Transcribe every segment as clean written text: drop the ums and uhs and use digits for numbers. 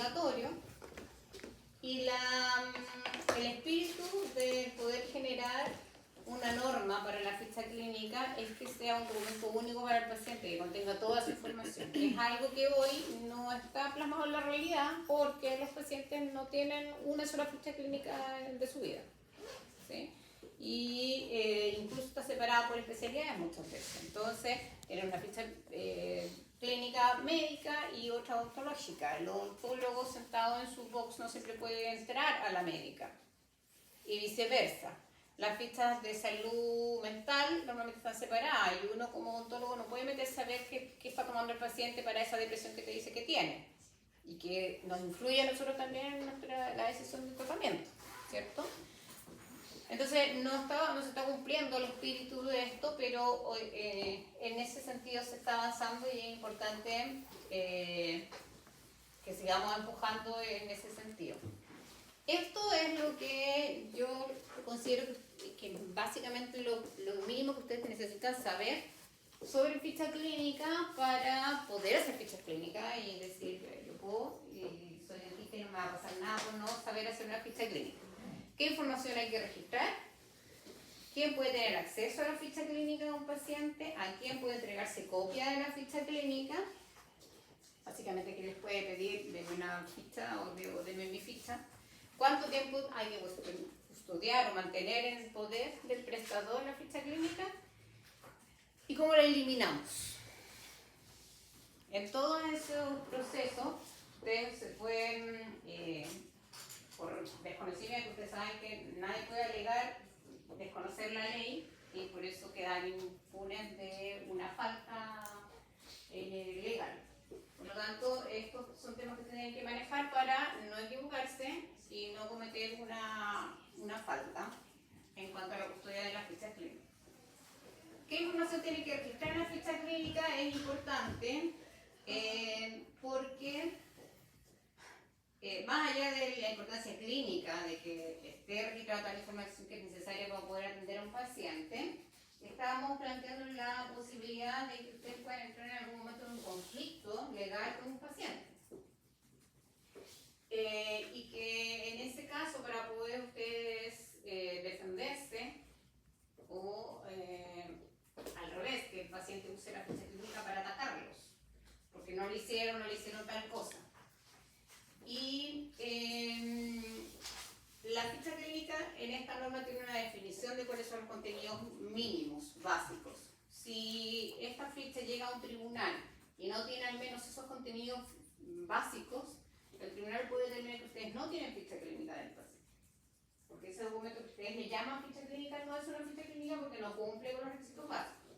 obligatorio y el espíritu de poder generar una norma para la ficha clínica es que sea un documento único para el paciente, que contenga toda su información. Es algo que hoy no está plasmado en la realidad porque los pacientes no tienen una sola ficha clínica de su vida, ¿sí? Y incluso está separada por especialidades muchas veces. Entonces, tiene una ficha clínica médica y otra odontológica. El odontólogo sentado en su box no siempre puede entrar a la médica y viceversa. Las fichas de salud mental normalmente están separadas y uno como odontólogo no puede meterse a ver qué está tomando el paciente para esa depresión que te dice que tiene y que nos influye a nosotros también en la decisión del tratamiento, ¿cierto? Entonces no se está cumpliendo el espíritu de esto, pero en ese sentido se está avanzando y es importante que sigamos empujando en ese sentido. Esto es lo que yo considero que básicamente lo mínimo que ustedes necesitan saber sobre ficha clínica para poder hacer fichas clínicas y decir, yo puedo y soy dentista y no me va a pasar nada por no saber hacer una ficha clínica. ¿Qué información hay que registrar? ¿Quién puede tener acceso a la ficha clínica de un paciente? ¿A quién puede entregarse copia de la ficha clínica? Básicamente, ¿quién les puede pedir denme una ficha o denme mi ficha? ¿Cuánto tiempo hay que custodiar o mantener en el poder del prestador la ficha clínica? ¿Y cómo la eliminamos? En todos esos procesos, ustedes se pueden, por desconocimiento, ustedes saben que nadie puede alegar desconocer la ley y por eso quedan impunes de una falta legal. Por lo tanto, estos son temas que se tienen que manejar para no equivocarse y no cometer una falta en cuanto a la custodia de las fichas clínicas. ¿Qué información tiene que registrar en la ficha clínica? Es importante porque más allá de la importancia clínica de que esté registrada toda la información que es necesaria para poder atender a un paciente, estábamos planteando la posibilidad de que ustedes puedan entrar en algún momento en un conflicto legal con un paciente. Y que en ese caso, para poder ustedes defenderse, o al revés, que el paciente use la ficha clínica para atacarlos, porque no le hicieron tal cosa. Y la ficha clínica en esta norma tiene una definición de cuáles son los contenidos mínimos, básicos. Si esta ficha llega a un tribunal y no tiene al menos esos contenidos básicos, el tribunal puede determinar que ustedes no tienen ficha clínica del paciente. Porque ese documento que ustedes le llaman ficha clínica no es una ficha clínica porque no cumple con los requisitos básicos.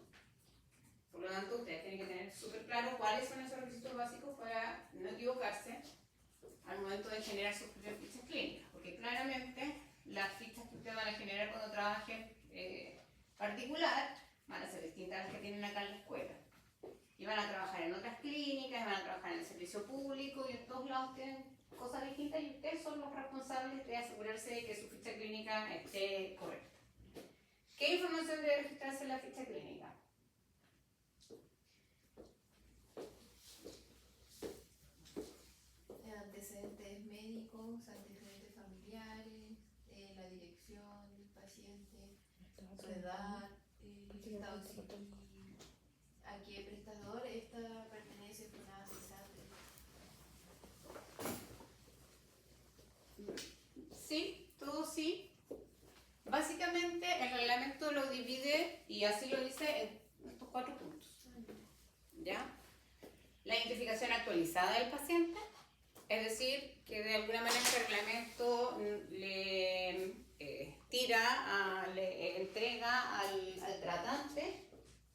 Por lo tanto, ustedes tienen que tener súper claro cuáles son esos requisitos básicos para no equivocarse al momento de generar sus propias fichas clínicas, porque claramente las fichas que ustedes van a generar cuando trabajen particular van a ser distintas a las que tienen acá en la escuela. Y van a trabajar en otras clínicas, van a trabajar en el servicio público y en todos lados tienen cosas distintas y ustedes son los responsables de asegurarse de que su ficha clínica esté correcta. ¿Qué información debe registrarse en la ficha clínica? Antecedentes médicos, antecedentes familiares, la dirección del paciente, su edad, estado civil, a qué prestador esta pertenece, FONASA, CESATE. Sí, todo sí. Básicamente el reglamento lo divide y así lo dice en estos 4 puntos. ¿Ya? La identificación actualizada del paciente, es decir, que de alguna manera el reglamento le le entrega al tratante,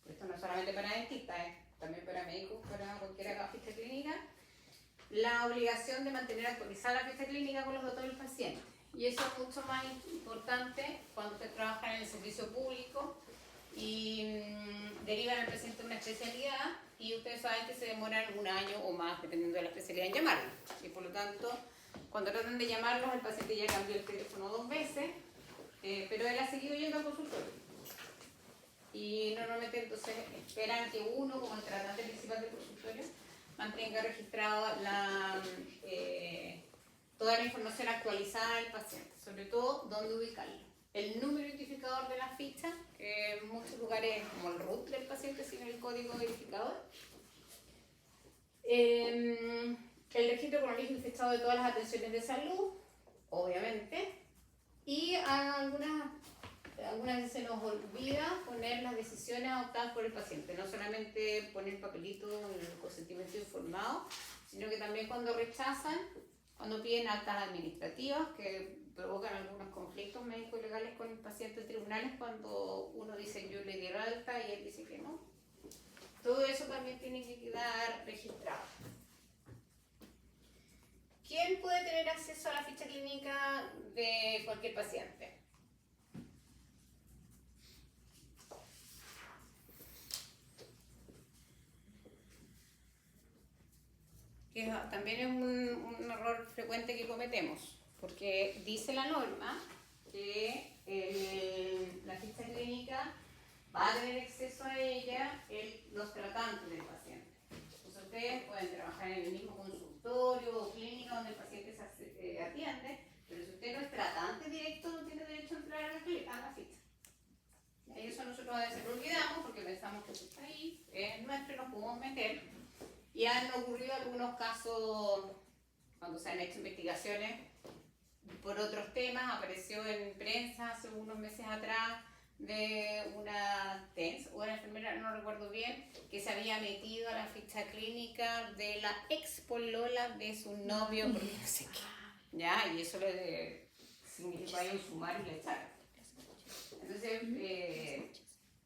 esto no es solamente para dentistas, también para médicos, para cualquier ficha clínica, la obligación de mantener actualizada la ficha clínica con los datos del paciente. Y eso es mucho más importante cuando ustedes trabajan en el servicio público y derivan al paciente una especialidad y ustedes saben que se demoran 1 año o más, dependiendo de la especialidad, en llamarlo. Y por lo tanto, cuando tratan de llamarlos, el paciente ya cambió el teléfono 2 veces, pero él ha seguido yendo al consultorio. Y normalmente entonces esperan que uno, como el tratante principal del consultorio, mantenga registrada la toda la información actualizada del paciente, sobre todo dónde ubicarlo. El número identificador de la ficha, que en muchos lugares como el root del paciente sin el código identificador. El registro cronológico y fechado de todas las atenciones de salud, obviamente. Y algunas veces se nos olvida poner las decisiones adoptadas por el paciente, no solamente poner papelito en el consentimiento informado, sino que también cuando rechazan, cuando piden actas administrativas que provocan algunos conflictos médicos y legales con el paciente en tribunales, cuando uno dice yo le di el alta y él dice que no. Todo eso también tiene que quedar registrado. ¿Quién puede tener acceso a la ficha clínica de cualquier paciente? Que también es un error frecuente que cometemos, porque dice la norma que la ficha clínica va a tener acceso a ella los tratantes del paciente. Entonces ustedes pueden trabajar en el mismo consultorio o clínica donde el paciente se atiende, pero si usted no es tratante directo no tiene derecho a entrar a la ficha. Y eso nosotros a veces lo olvidamos porque pensamos que está ahí, es nuestro y nos podemos meter. Y han ocurrido algunos casos cuando se han hecho investigaciones por otros temas. Apareció en prensa hace unos meses atrás de una TENS o una enfermera, no recuerdo bien, que se había metido a la ficha clínica de la ex polola de su novio, porque no sé qué. ¿Ya? Y eso le significó ahí un sumario y le echaron. Entonces,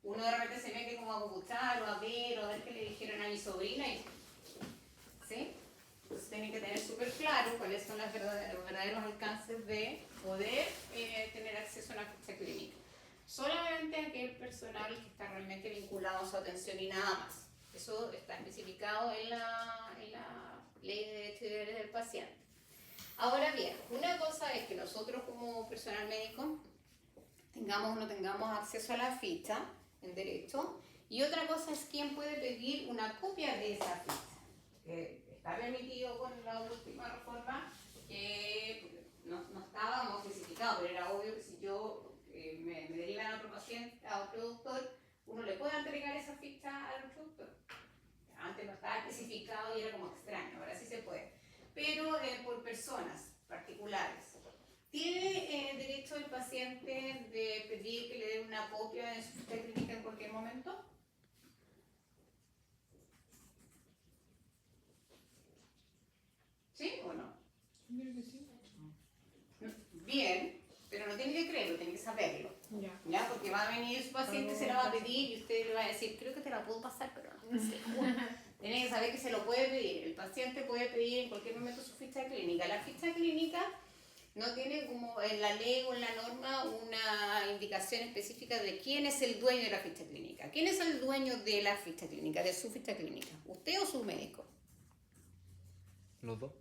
uno de repente se mete como a escuchar o a ver qué le dijeron a mi sobrina y ¿sí? Entonces tienen que tener súper claro cuáles son los verdaderos alcances de poder tener acceso a una ficha clínica. Solamente aquel personal que está realmente vinculado a su atención y nada más. Eso está especificado en la Ley de Derechos y Deberes del Paciente. Ahora bien, una cosa es que nosotros como personal médico tengamos o no tengamos acceso a la ficha en derecho, y otra cosa es quién puede pedir una copia de esa ficha. Está permitido con la última reforma, que no estábamos especificados, pero era obvio que si yo me derivan a otro paciente, a otro doctor, uno le puede entregar esa ficha al otro doctor. Antes no estaba especificado y era como extraño, ahora sí se puede. Pero por personas particulares. ¿Tiene derecho el paciente de pedir que le den una copia de su ficha clínica en cualquier momento? ¿Sí o no? Yo creo que sí. Bien, pero no tiene que creerlo, tiene que saberlo. ¿Ya? Porque va a venir su paciente, se la va a pedir y usted le va a decir, creo que te la puedo pasar, pero no sé. Tiene que saber que se lo puede pedir. El paciente puede pedir en cualquier momento su ficha clínica. La ficha clínica no tiene como en la ley o en la norma una indicación específica de quién es el dueño de la ficha clínica. ¿Quién es el dueño de la ficha clínica, de su ficha clínica? ¿Usted o su médico? Los dos.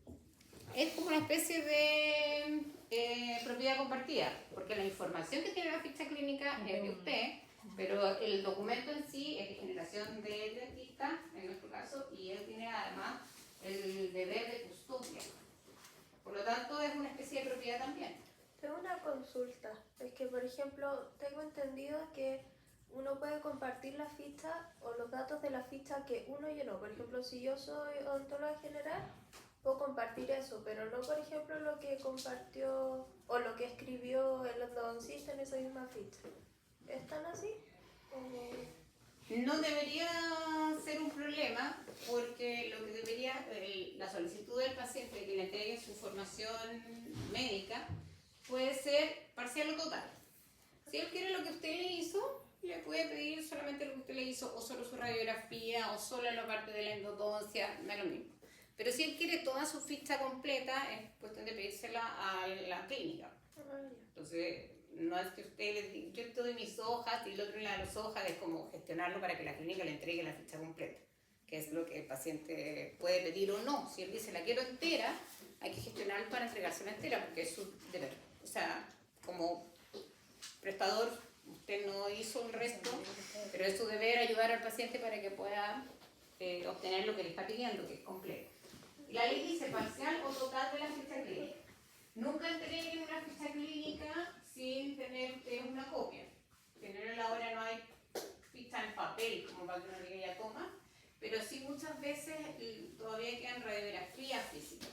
Es como una especie de propiedad compartida, porque la información que tiene la ficha clínica es de usted, pero el documento en sí es de generación del dentista, en nuestro caso, y él tiene además el deber de custodia. Por lo tanto, es una especie de propiedad también. Tengo una consulta. Es que, por ejemplo, tengo entendido que uno puede compartir la ficha o los datos de la ficha que uno llenó. Por ejemplo, si yo soy odontóloga general, puedo compartir eso, pero no, por ejemplo, lo que compartió o lo que escribió el ortodoncista en esa misma ficha. ¿Están así? No debería ser un problema, porque lo que debería, la solicitud del paciente de que le entregue su información médica puede ser parcial o total. Si él quiere lo que usted le hizo, le puede pedir solamente lo que usted le hizo, o solo su radiografía, o solo la parte de la endodoncia, da lo mismo. Pero si él quiere toda su ficha completa, es cuestión de pedírsela a la clínica. Entonces, no es que usted le diga, yo te doy mis hojas y el otro le da las hojas, es como gestionarlo para que la clínica le entregue la ficha completa, que es lo que el paciente puede pedir o no. Si él dice la quiero entera, hay que gestionar para entregársela entera, porque es su deber. O sea, como prestador, usted no hizo el resto, pero es su deber ayudar al paciente para que pueda obtener lo que le está pidiendo, que es completo. Y la ley dice parcial o total de la ficha clínica. Nunca entreguen una ficha clínica sin tener una copia. En general ahora no hay ficha en papel, como para que uno diga ya toma, pero sí muchas veces todavía quedan radiografías físicas.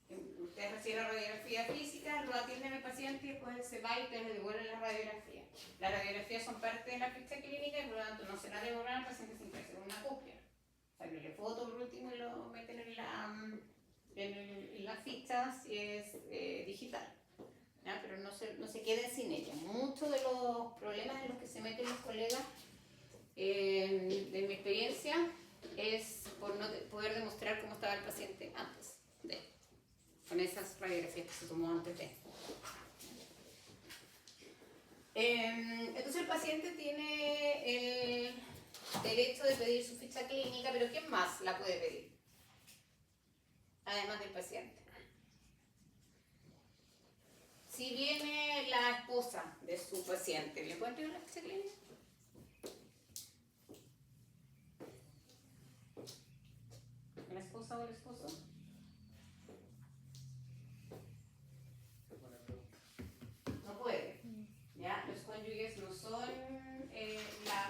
Ustedes reciben la radiografía física, lo atienden al paciente y después se va y te le devuelven la radiografía. Las radiografías son parte de la ficha clínica y por lo tanto no se la devuelven al paciente sin que hacer una copia. Sacarle foto por último y lo meten en la ficha si es digital. ¿Ya? Pero no se queden sin ella. Muchos de los problemas en los que se meten los colegas, de mi experiencia, es por no poder demostrar cómo estaba el paciente antes de, con esas radiografías que se tomó antes de. Entonces el paciente tiene el derecho de pedir su ficha clínica, pero ¿quién más la puede pedir? Además del paciente. Si viene la esposa de su paciente, ¿le pueden pedir la ficha clínica? ¿La esposa o el esposo? No puede. ¿Ya? Los cónyuges no son la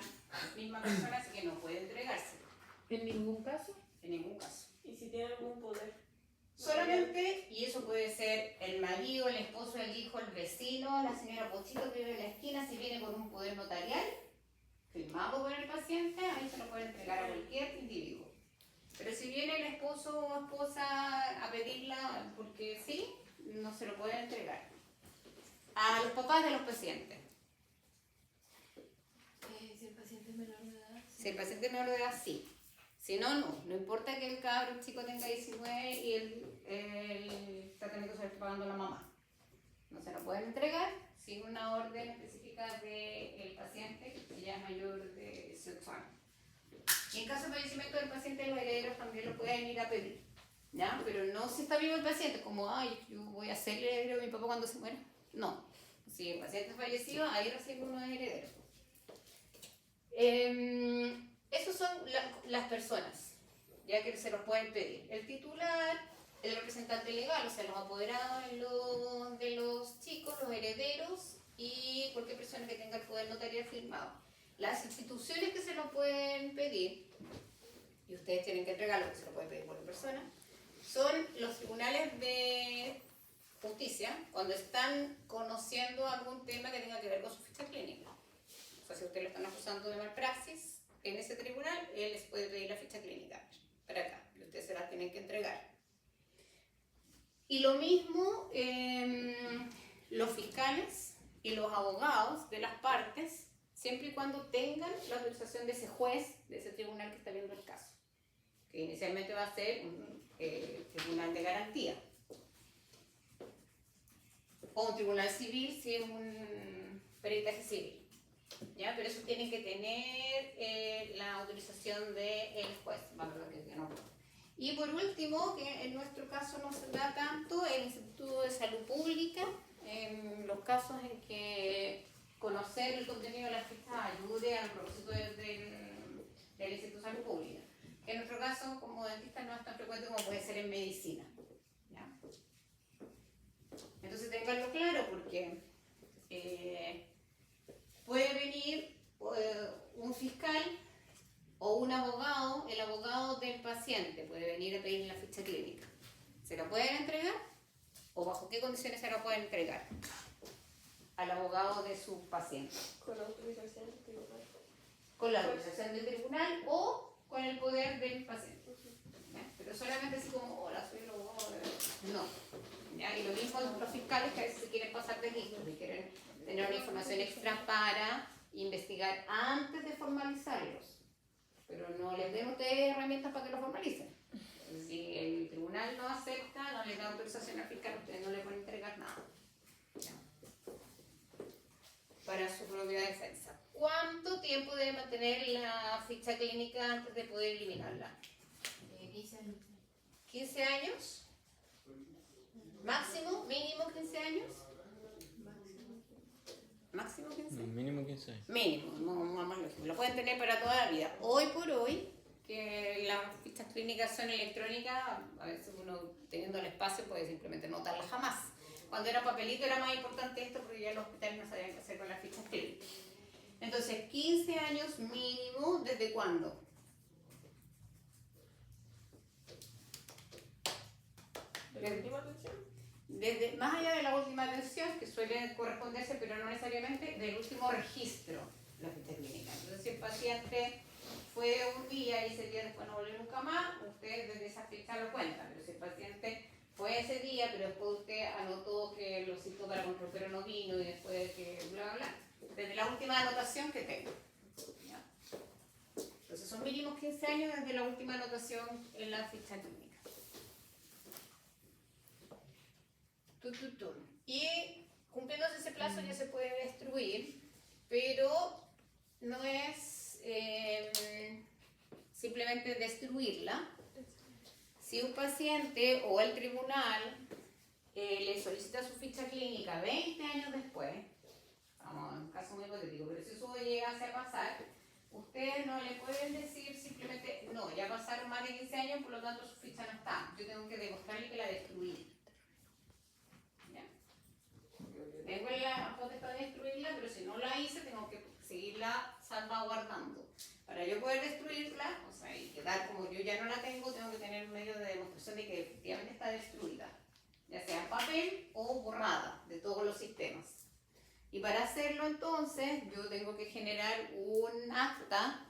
misma persona, así que no puede entregarse. ¿En ningún caso? En ningún caso. ¿Y si tiene algún poder? Solamente, y eso puede ser el marido, el esposo, el hijo, el vecino, la señora Pochito que vive en la esquina, si viene con un poder notarial, firmado por el paciente, ahí se lo puede entregar a cualquier individuo. Pero si viene el esposo o esposa a pedirla porque sí, no se lo pueden entregar. A los papás de los pacientes. Si el paciente es menor de edad. Si el paciente es menor de edad, sí. Si no, no. No importa que el cabro chico tenga 19 y el tratamiento se lo esté pagando la mamá. No se lo pueden entregar sin una orden específica del paciente que ya es mayor de 18 años. Y en caso de fallecimiento del paciente, los herederos también lo pueden ir a pedir. ¿Ya? Pero no si está vivo el paciente, como, ay, yo voy a ser heredero de mi papá cuando se muera. No. Si el paciente es fallecido, ahí recibe uno de herederos. Esos son las personas, ya que se los pueden pedir. El titular, el representante legal, o sea, los apoderados de los chicos, los herederos y cualquier persona que tenga el poder notarial firmado. Las instituciones que se lo pueden pedir, y ustedes tienen que entregarlo, que se lo puede pedir por persona, son los tribunales de justicia, cuando están conociendo algún tema que tenga que ver con su ficha clínica. O sea, si ustedes lo están acusando de malpraxis, en ese tribunal, él les puede pedir la ficha clínica para acá, y ustedes se la tienen que entregar. Y lo mismo, los fiscales y los abogados de las partes, siempre y cuando tengan la autorización de ese juez, de ese tribunal que está viendo el caso, que inicialmente va a ser un tribunal de garantía, o un tribunal civil si es un peritaje civil. ¿Ya? Pero eso tienen que tener la autorización del juez. No. Y por último, que en nuestro caso no se da tanto, el Instituto de Salud Pública, en los casos en que conocer el contenido de las fichas ayude al propósito del Instituto de Salud Pública. Que en nuestro caso, como dentista, no es tan frecuente como puede ser en medicina. ¿Ya? Entonces tenganlo claro porque puede venir un fiscal o un abogado, el abogado del paciente puede venir a pedir la ficha clínica. ¿Se la pueden entregar? ¿O bajo qué condiciones se la pueden entregar? Al abogado de su paciente. Con autorización del tribunal. Con la autorización del tribunal o con el poder del paciente. ¿Ya? Pero solamente así como, hola, soy el abogado de... No. ¿Ya? Y lo mismo los fiscales que a veces se quieren pasar de listos y quieren tener una información extra para investigar antes de formalizarlos. Pero no les den ustedes herramientas para que lo formalicen. Si el tribunal no acepta, no le da autorización al fiscal, ustedes no le pueden entregar nada. ¿Ya? Para su propia defensa. ¿Cuánto tiempo debe mantener la ficha clínica antes de poder eliminarla? 15 años. ¿15 años? ¿Máximo? ¿Mínimo 15 años? ¿Máximo 15? No, mínimo 15 años. Mínimo, no más lógico. Lo pueden tener para toda la vida. Hoy por hoy, que las fichas clínicas son electrónicas, a veces uno teniendo el espacio puede simplemente no notarlas jamás. Cuando era papelito era más importante esto porque ya los hospitales no sabían qué hacer con las fichas clínicas. Entonces, 15 años mínimo, ¿desde cuándo? ¿De la última atención? Desde, más allá de la última atención, que suele corresponderse, pero no necesariamente, del último registro de la ficha clínica. Entonces, si el paciente fue un día y ese día después no volvió nunca más, usted desde esa fecha lo cuenta. Pero si el paciente fue ese día, pero después usted anotó que lo citó para control, pero no vino y después que bla, bla, bla, desde la última anotación que tengo. ¿Ya? Entonces, son mínimos 15 años desde la última anotación en la ficha clínica. Y cumpliéndose ese plazo ya se puede destruir, pero no es simplemente destruirla. Si un paciente o el tribunal le solicita su ficha clínica 20 años después, vamos, en un caso muy hipotético, pero si eso llegase a pasar, ustedes no le pueden decir simplemente, no, ya pasaron más de 15 años, por lo tanto su ficha no está. Yo tengo que demostrarle que la destruí. Tengo la potestad de destruirla, pero si no la hice, tengo que seguirla salvaguardando. Para yo poder destruirla, o sea, y quedar como yo ya no la tengo, tengo que tener un medio de demostración de que efectivamente está destruida, ya sea en papel o borrada de todos los sistemas. Y para hacerlo entonces, yo tengo que generar un acta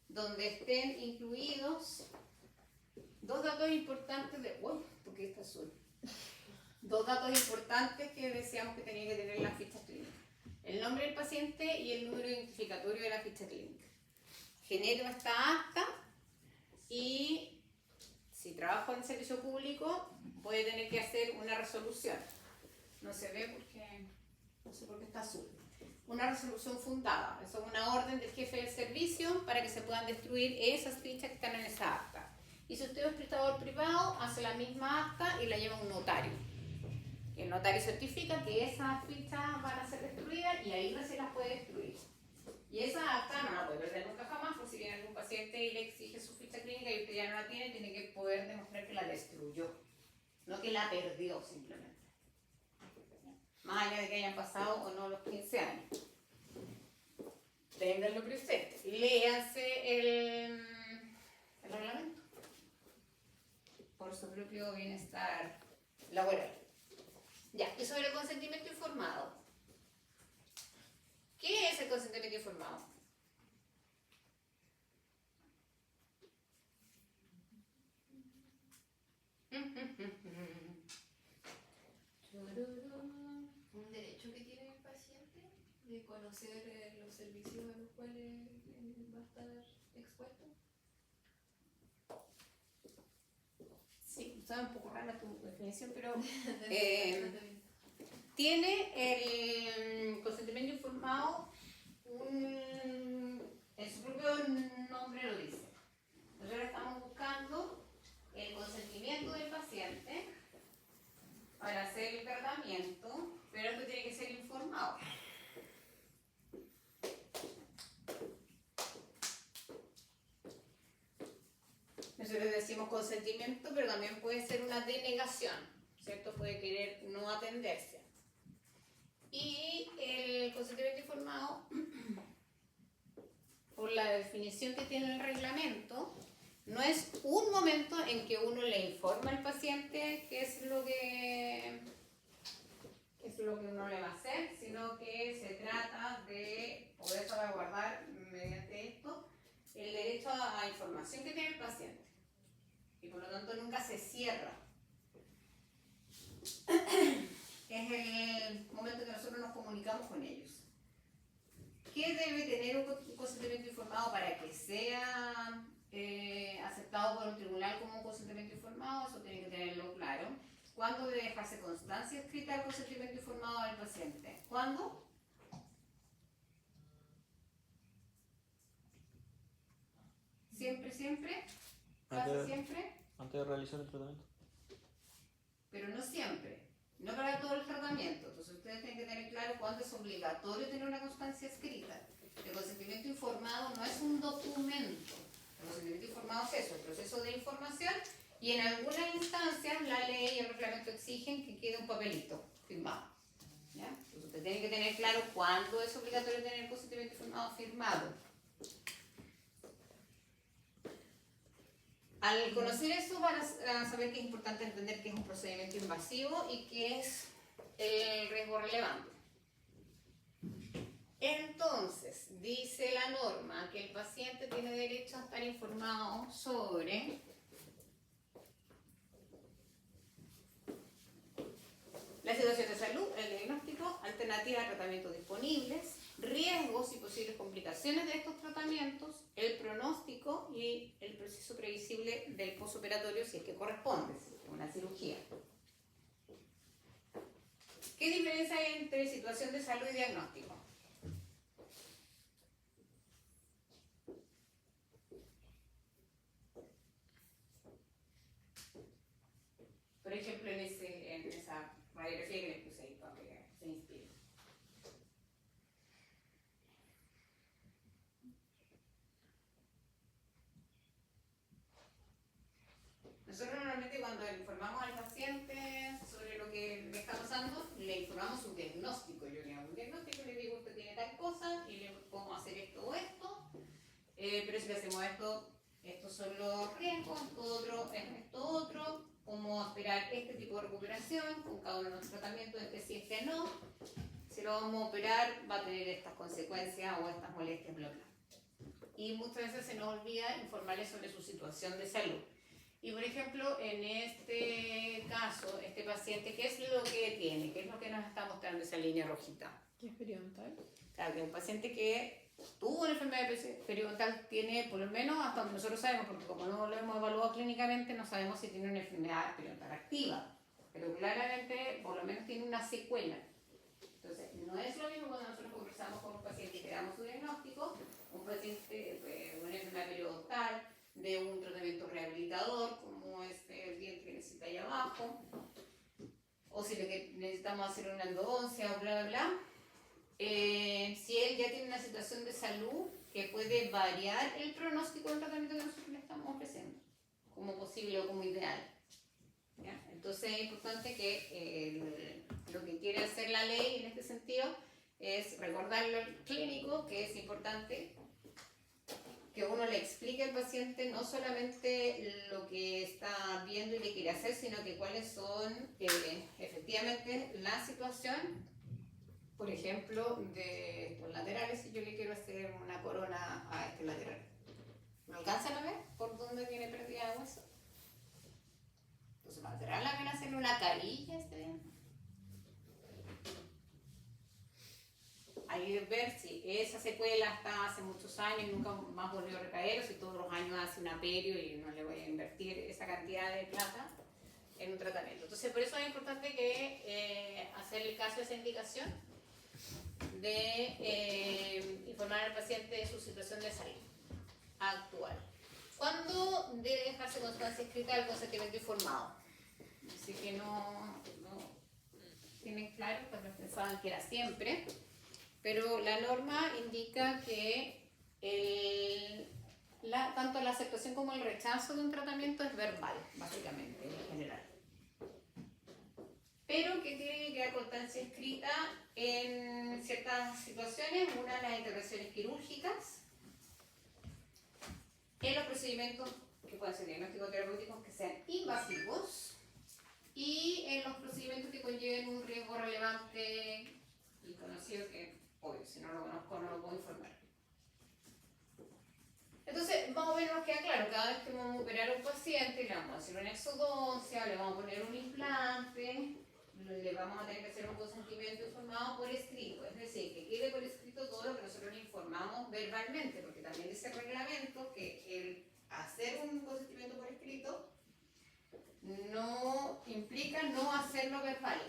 donde estén incluidos dos datos importantes de... ¡Uy! ¿Por qué está azul? Dos datos importantes que decíamos que tenía que tener la ficha clínica. El nombre del paciente y el número identificatorio de la ficha clínica. Genero esta acta y si trabajo en servicio público voy a tener que hacer una resolución. No se ve porque, no sé por qué está azul. Una resolución fundada. Eso es una orden del jefe del servicio para que se puedan destruir esas fichas que están en esa acta. Y si usted es prestador privado, hace la misma acta y la lleva a un notario. El notario certifica que esas fichas van a ser destruidas y ahí recién las puede destruir. Y esa acta no la puede perder nunca jamás, por si viene algún paciente y le exige su ficha clínica y usted ya no la tiene, tiene que poder demostrar que la destruyó, no que la perdió simplemente. Más allá de que hayan pasado o no los 15 años. Ténganlo presente. Léase el reglamento por su propio bienestar laboral. Ya, y sobre el consentimiento informado. ¿Qué es el consentimiento informado? Un derecho que tiene el paciente de conocer los servicios a los cuales va a estar expuesto. Sí, está un poco rara tu definición, pero tiene el consentimiento informado, en su propio nombre lo dice. Nosotros estamos buscando el consentimiento del paciente para hacer el tratamiento, pero esto tiene que ser informado. Nosotros decimos consentimiento, pero también puede ser una denegación, ¿cierto? Puede querer no atenderse. Y el consentimiento informado, por la definición que tiene el reglamento, no es un momento en que uno le informa al paciente qué es lo que uno le va a hacer, sino que se trata de poder salvaguardar mediante esto el derecho a información que tiene el paciente. Y por lo tanto nunca se cierra. Es el momento que nosotros nos comunicamos con ellos. ¿Qué debe tener un consentimiento informado para que sea aceptado por un tribunal como un consentimiento informado? Eso tiene que tenerlo claro. ¿Cuándo debe dejarse constancia escrita el consentimiento informado del paciente? ¿Cuándo? ¿Siempre, siempre? ¿Casi siempre? Antes de realizar el tratamiento. Pero no siempre. No para todo el tratamiento. Entonces ustedes tienen que tener claro cuándo es obligatorio tener una constancia escrita. El consentimiento informado no es un documento. El consentimiento informado es eso, el proceso de información, y en algunas instancias la ley y el reglamento reglamentos exigen que quede un papelito firmado. ¿Ya? Entonces usted tiene que tener claro cuándo es obligatorio tener el consentimiento informado firmado. Al conocer eso van a saber que es importante entender que es un procedimiento invasivo y que es el riesgo relevante. Entonces, dice la norma que el paciente tiene derecho a estar informado sobre la situación de salud, el diagnóstico, alternativas de tratamiento disponibles, riesgos y posibles complicaciones de estos tratamientos, el pronóstico y el proceso previsible del postoperatorio si es que corresponde, si es una cirugía. ¿Qué diferencia hay entre situación de salud y diagnóstico? Por ejemplo, en esa radiografía que les puse ahí para que se inspire. Nosotros normalmente cuando informamos al paciente sobre lo que le está pasando, le informamos un diagnóstico. Yo le hago un diagnóstico, le digo usted tiene tal cosa y le podemos hacer esto o esto, pero si le hacemos esto, estos son los riesgos, esto otro, cómo esperar este tipo de recuperación con cada uno de los tratamientos, si es que no, si lo vamos a operar va a tener estas consecuencias o estas molestias, bla bla. Y muchas veces se nos olvida informarles sobre su situación de salud. Y por ejemplo, en este caso, este paciente, ¿qué es lo que tiene? ¿Qué es lo que nos está mostrando esa línea rojita? ¿Qué es periodontal? Claro, que un paciente que tuvo una enfermedad periodontal tiene, por lo menos hasta donde nosotros sabemos, porque como no lo hemos evaluado clínicamente, no sabemos si tiene una enfermedad periodontal activa, pero claramente por lo menos tiene una secuela. Entonces, no es lo mismo cuando nosotros conversamos con un paciente y le damos su diagnóstico, un paciente de una enfermedad periodontal, de un tratamiento rehabilitador, como es el diente que necesita ahí abajo, o si necesitamos hacer una endodoncia o bla bla bla. Si él ya tiene una situación de salud que puede variar el pronóstico del tratamiento que nosotros le estamos ofreciendo, como posible o como ideal. ¿Ya? Entonces es importante que lo que quiere hacer la ley en este sentido es recordarle al clínico que es importante que uno le explique al paciente no solamente lo que está viendo y le quiere hacer, sino que cuáles son efectivamente la situación. Por ejemplo, de estos laterales, si yo le quiero hacer una corona a este lateral. ¿Me alcanzan a ver por dónde tiene pérdida de hueso? Entonces, ¿valdrá la pena hacerle una carilla a este diente? Ahí ver si esa secuela está hace muchos años y nunca más volvió a recaer, o si todos los años hace un aperio y no le voy a invertir esa cantidad de plata en un tratamiento. Entonces, por eso es importante que hacer el caso de esa indicación de informar al paciente de su situación de salud actual. ¿Cuándo debe dejarse constancia escrita del consentimiento informado? Así que no tienen claro, pues pensaban que era siempre, pero la norma indica que tanto la aceptación como el rechazo de un tratamiento es verbal, básicamente, en general. Pero que tiene que quedar constancia escrita en ciertas situaciones, una las intervenciones quirúrgicas, en los procedimientos que pueden ser diagnósticos terapéuticos que sean invasivos y en los procedimientos que conlleven un riesgo relevante y conocido que, obvio, si no lo conozco no lo puedo informar. Entonces, más o menos nos queda claro, cada vez que vamos a operar a un paciente, le vamos a hacer una exodoncia, le vamos a poner un implante, le vamos a tener que hacer un consentimiento informado por escrito, es decir, que quede por escrito todo lo que nosotros le informamos verbalmente, porque también dice el reglamento que el hacer un consentimiento por escrito no implica no hacerlo verbal.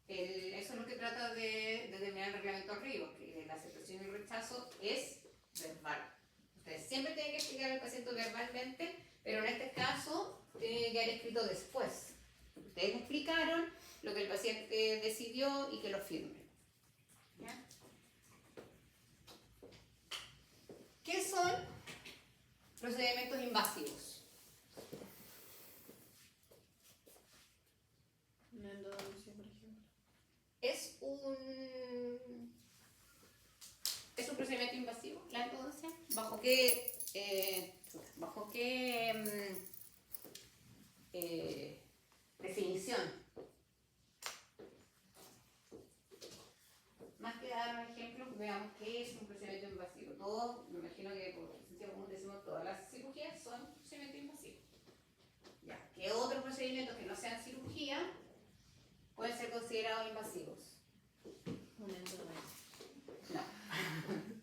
Eso es lo que trata de determinar el reglamento arriba, que la aceptación y el rechazo es verbal. Ustedes siempre tienen que explicar al paciente verbalmente, pero en este caso tiene que quedar escrito después. Ustedes explicaron lo que el paciente decidió y que lo firme. ¿Ya? ¿Qué son procedimientos invasivos? ¿bajo qué, definición? Más que dar un ejemplo, veamos qué es un procedimiento invasivo. Todos, me imagino que por sentido común decimos todas las cirugías son procedimientos invasivos. Ya, ¿qué otros procedimientos que no sean cirugía pueden ser considerados invasivos? Un endodoncia. No.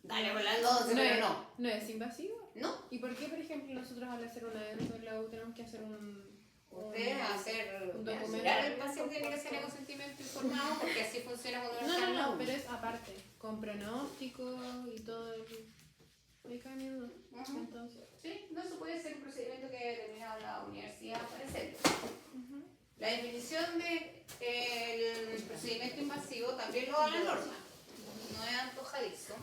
Dale por la endodoncia, pero no. ¿No es invasivo? No. ¿Y por qué, por ejemplo, nosotros al hacer una endo en la U tenemos que hacer Ustedes hacer un documento? el paciente tiene que hacer el consentimiento informado porque así funciona cuando uno está en la No, U. pero es aparte, con pronóstico y todo el... Me cae mi duda. Ujú. Entonces, Sí, no, eso puede ser un procedimiento que haya determinado la universidad para hacerlo. La definición del procedimiento invasivo también lo da la norma. No es antojadizo.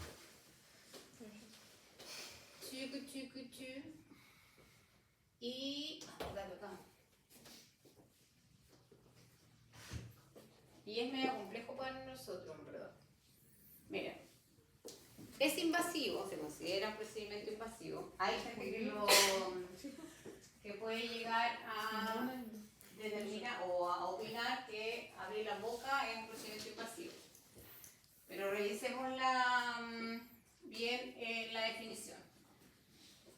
Chu. Y... dale acá. Y es medio complejo para nosotros, en verdad. Mira. Es invasivo, se considera un procedimiento invasivo. Hay gente que puede llegar a determinar o a opinar que abrir la boca es un procedimiento invasivo. Pero revisemos bien la definición.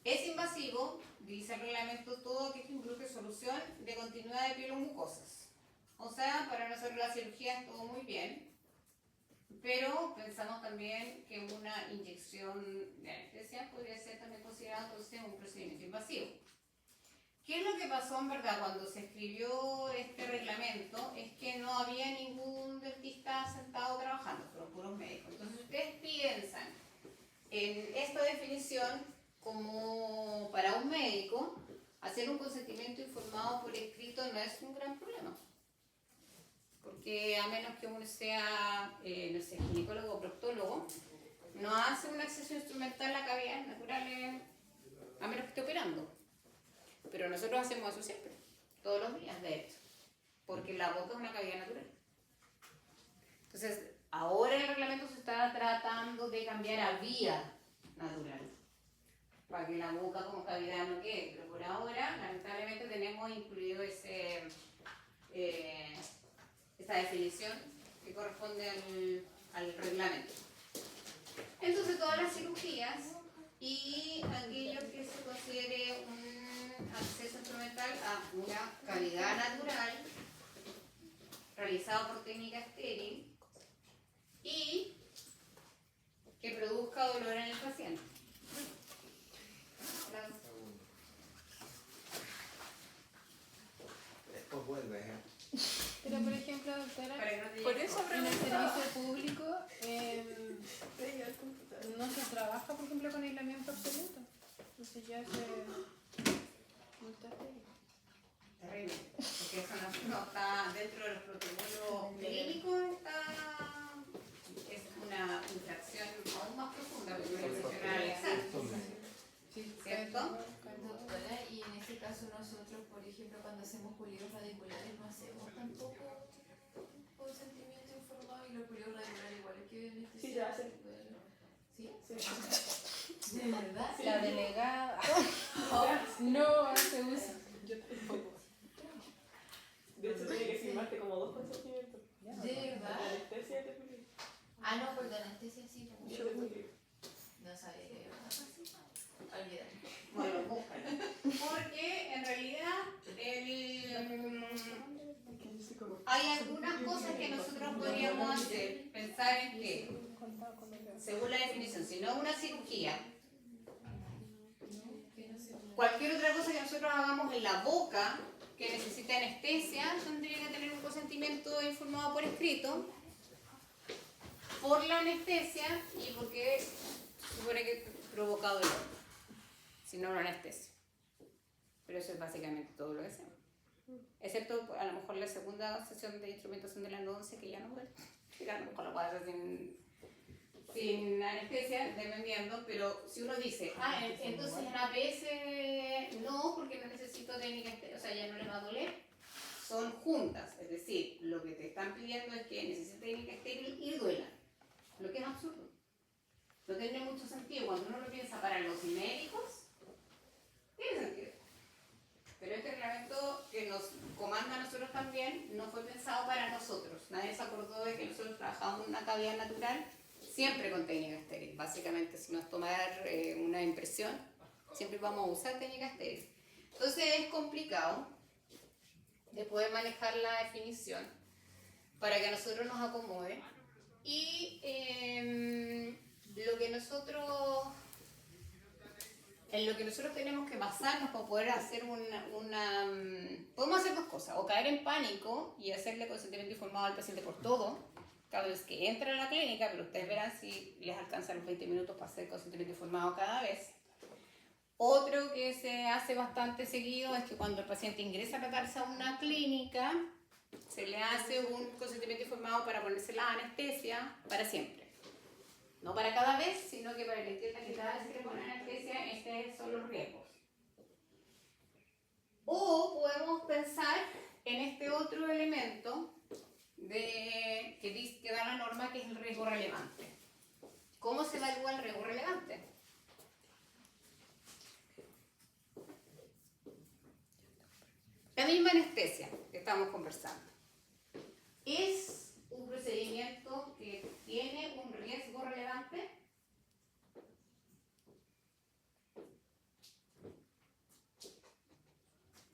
Es invasivo, dice el reglamento, todo aquello que involucre solución de continuidad de piel o mucosas. O sea, para nosotros la cirugía es todo muy bien. Pero pensamos también que una inyección de anestesia podría ser también considerada entonces un procedimiento invasivo. ¿Qué es lo que pasó en verdad cuando se escribió este reglamento? Es que no había ningún dentista sentado trabajando, fueron puros médicos. Entonces ustedes piensan en esta definición como para un médico, hacer un consentimiento informado por escrito no es un gran problema. Porque a menos que uno sea, no sé, ginecólogo o proctólogo, no hace un acceso instrumental a cavidades naturales, a menos que esté operando. Pero nosotros hacemos eso siempre, todos los días de hecho, porque la boca es una cavidad natural. Entonces, ahora el reglamento se está tratando de cambiar a vía natural, para que la boca como cavidad no quede, pero por ahora, lamentablemente, tenemos incluido esta definición que corresponde al reglamento. Entonces todas las cirugías y aquello que se considere un acceso instrumental a una cavidad natural realizado por técnica estéril y que produzca dolor en el paciente. Después vuelve, pero por ejemplo, doctora, Por eso en el preguntaba. servicio público no se trabaja, por ejemplo, con aislamiento absoluto. Entonces ya se... Terrible, porque eso no está dentro de los protocolos clínicos, es una infracción aún más profunda porque no es profesionalizar, ¿cierto? Doctora, y en este caso nosotros, por ejemplo, cuando hacemos pulidos radiculares no hacemos tampoco consentimiento informado y los pulidos radiculares igual que en este Sí, se hacen. ¿Sí? Sí. ¿De verdad? La delegada. No se usa. Yo tampoco. De hecho, tiene que firmarte como 2 consentimientos. ¿De verdad? La anestesia te pide. Ah, no, porque la anestesia sí. Yo te pide. No sabía que era así. Olvídalo. Bueno, búscalo. Porque en realidad hay algunas cosas que nosotros podríamos hacer, pensar en que, según la definición, si no es una cirugía, cualquier otra cosa que nosotros hagamos en la boca que necesite anestesia tendría que tener un consentimiento informado por escrito por la anestesia y porque se supone que provoca dolor, si no una anestesia. Pero eso es básicamente todo lo que hacemos. Excepto a lo mejor la segunda sesión de instrumentación de la endodoncia que ya no duele. Que a lo mejor lo puede hacer sin anestesia, dependiendo, pero si uno dice, entonces en APS no, porque no necesito técnica estéril, o sea, ya no le va a doler, son juntas, es decir, lo que te están pidiendo es que necesites técnica estéril y duela, lo que es absurdo. No tiene tiene mucho sentido. Cuando uno lo piensa para los médicos, tiene sentido. Pero este reglamento que nos comanda a nosotros también no fue pensado para nosotros. Nadie se acordó de que nosotros trabajamos en una cavidad natural siempre con técnica estéril. Básicamente, si nos tomar una impresión, siempre vamos a usar técnica estéril. Entonces es complicado de poder manejar la definición para que a nosotros nos acomode. Y en lo que nosotros tenemos que basarnos para poder hacer podemos hacer dos cosas, o caer en pánico y hacerle consentimiento informado al paciente por todo, cada vez que entra a la clínica, pero ustedes verán si les alcanzan los 20 minutos para hacer consentimiento informado cada vez. Otro que se hace bastante seguido es que cuando el paciente ingresa a tratarse a una clínica, se le hace un consentimiento informado para ponerse la anestesia para siempre. No para cada vez, sino que para que entiendan que cada vez que le ponen anestesia, estos son los riesgos. O podemos pensar en este otro elemento que da la norma, que es el riesgo relevante. ¿Cómo se evalúa el riesgo relevante? La misma anestesia que estamos conversando. ¿Es un procedimiento que tiene un riesgo relevante?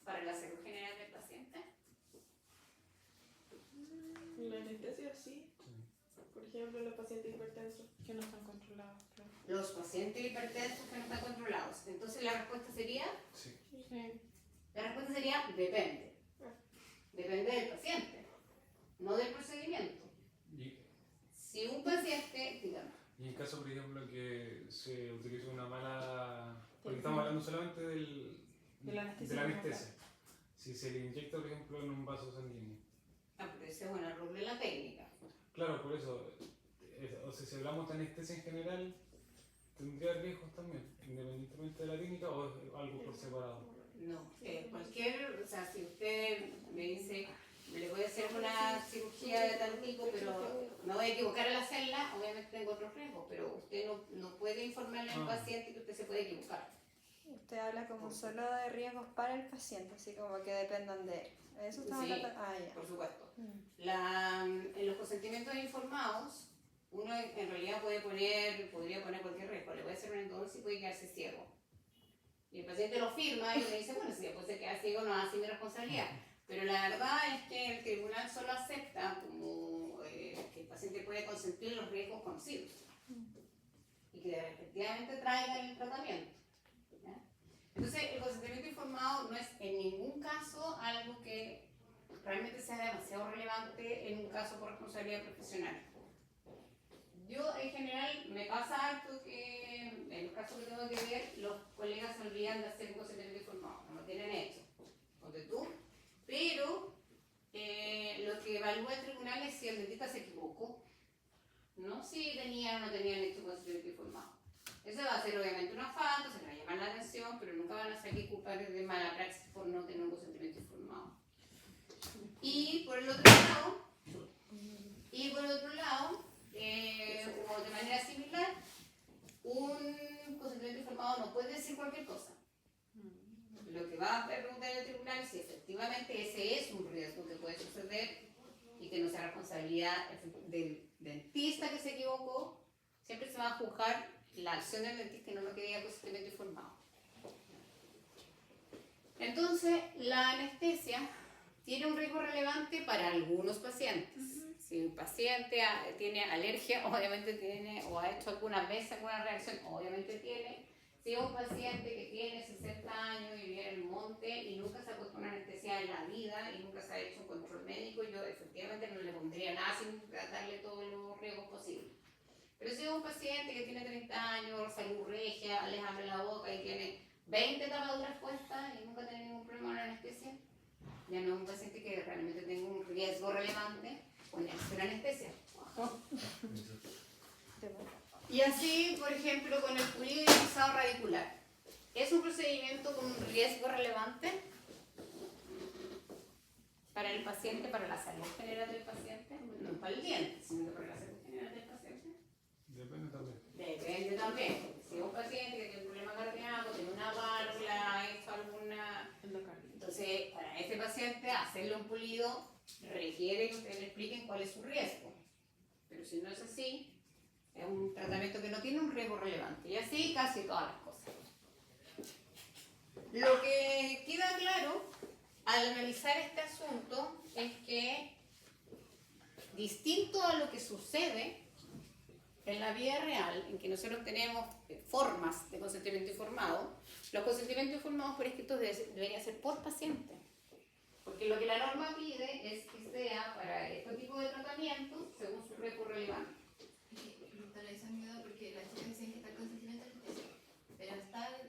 Para la salud general del paciente. La anestesia sí. Por ejemplo, los pacientes hipertensos que no están controlados. Claro. Los pacientes hipertensos que no están controlados. Entonces la respuesta sería, Sí. la respuesta sería depende. Depende del paciente, no del procedimiento. Si un paciente, dígame. Y en caso, por ejemplo, que se utilice una mala... Porque estamos hablando solamente de la anestesia. Si se le inyecta, por ejemplo, en un vaso sanguíneo. Pero ese es un error de la técnica. Claro, por eso. O sea, si hablamos de anestesia en general, tendría riesgos también, independientemente de la técnica o es algo por separado. No, o sea, si usted me dice, le voy a hacer una cirugía de tal tipo, pero me voy a equivocar al hacerla, obviamente tengo otros riesgos, pero usted no puede informarle al paciente que usted se puede equivocar. Usted habla como solo de riesgos para el paciente, así como que dependan de él. ¿Eso está Sí, hablando? Ah, ya. por supuesto. En los consentimientos informados, uno en realidad podría poner cualquier riesgo. Le voy a hacer una endodoncia y puede quedarse ciego. Y el paciente lo firma y me dice, bueno, si después se queda ciego no es así mi responsabilidad. Pero la verdad es que el tribunal solo acepta como que el paciente puede consentir los riesgos conocidos. Y que efectivamente traigan el tratamiento. ¿Ya? Entonces, el consentimiento informado no es en ningún caso algo que realmente sea demasiado relevante en un caso por responsabilidad profesional. Yo, en general, me pasa harto que en los casos que tengo que ver, los colegas se olvidan de hacer un consentimiento informado, no lo tienen hecho, ponte tú, pero lo que evalúa el tribunal es si el dentista se equivocó, no si tenían o no tenían hecho consentimiento informado. Eso va a ser obviamente una falta, se le va a llamar la atención, pero nunca van a salir culpables de mala praxis por no tener un consentimiento informado. Y por el otro lado, o de manera similar, un consentimiento informado no puede decir cualquier cosa. Lo que va a preguntar el tribunal es si efectivamente ese es un riesgo que puede suceder y que no sea responsabilidad del dentista que se equivocó. Siempre se va a juzgar la acción del dentista y no lo que diga el consentimiento informado. Entonces, la anestesia tiene un riesgo relevante para algunos pacientes. Si un paciente tiene alergia, obviamente tiene, o ha hecho alguna vez alguna reacción, obviamente tiene. Si es un paciente que tiene 60 años y vive en el monte y nunca se ha puesto una anestesia en la vida y nunca se ha hecho un control médico, yo efectivamente no le pondría nada sin darle todos los riesgos posibles. Pero si es un paciente que tiene 30 años, salud regia, les abre la boca y tiene 20 tapaduras puestas y nunca tiene ningún problema con la anestesia, ya no es un paciente que realmente tenga un riesgo relevante, ponerse la anestesia. Y así, por ejemplo, con el pulido y el alisado radicular. ¿Es un procedimiento con un riesgo relevante para el paciente, para la salud general del paciente? No para el diente, sino que para la salud general del paciente. Depende también. Depende también. Si es un paciente que tiene un problema cardíaco, tiene una válvula, ha hecho alguna... Endocardio. Entonces, para ese paciente, hacerle un pulido requiere que ustedes le expliquen cuál es su riesgo. Pero si no es así, es un tratamiento que no tiene un riesgo relevante. Y así casi todas las cosas. Lo que queda claro al analizar este asunto es que, distinto a lo que sucede en la vida real, en que nosotros tenemos formas de consentimiento informado, los consentimientos informados por escrito deberían ser por paciente. Porque lo que la norma pide es que sea para este tipo de tratamientos según su riesgo relevante. Doctora, eso me da porque las chicas dicen que está el consentimiento anestesia,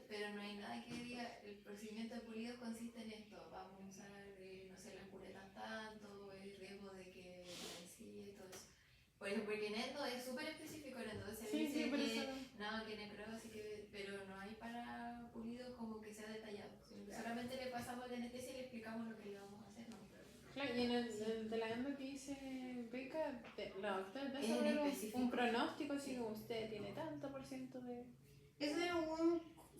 pero no hay nada que diga el procedimiento de pulido consiste en esto. Vamos a usar, no sé, las curetas tanto, el riesgo de que la encía y todo eso. Por ejemplo, porque en endo es súper específico, en endo se Sí, dice sí, por que eso. no, que necrosis, pero no hay para pulido como que sea detallado. Solamente le pasamos la anestesia y le explicamos lo que le vamos a hacer, ¿no? Claro, y en el de la endo que dice Beca, la doctora da Es sobre específico. un pronóstico, así como usted tiene tanto por ciento de... Eso es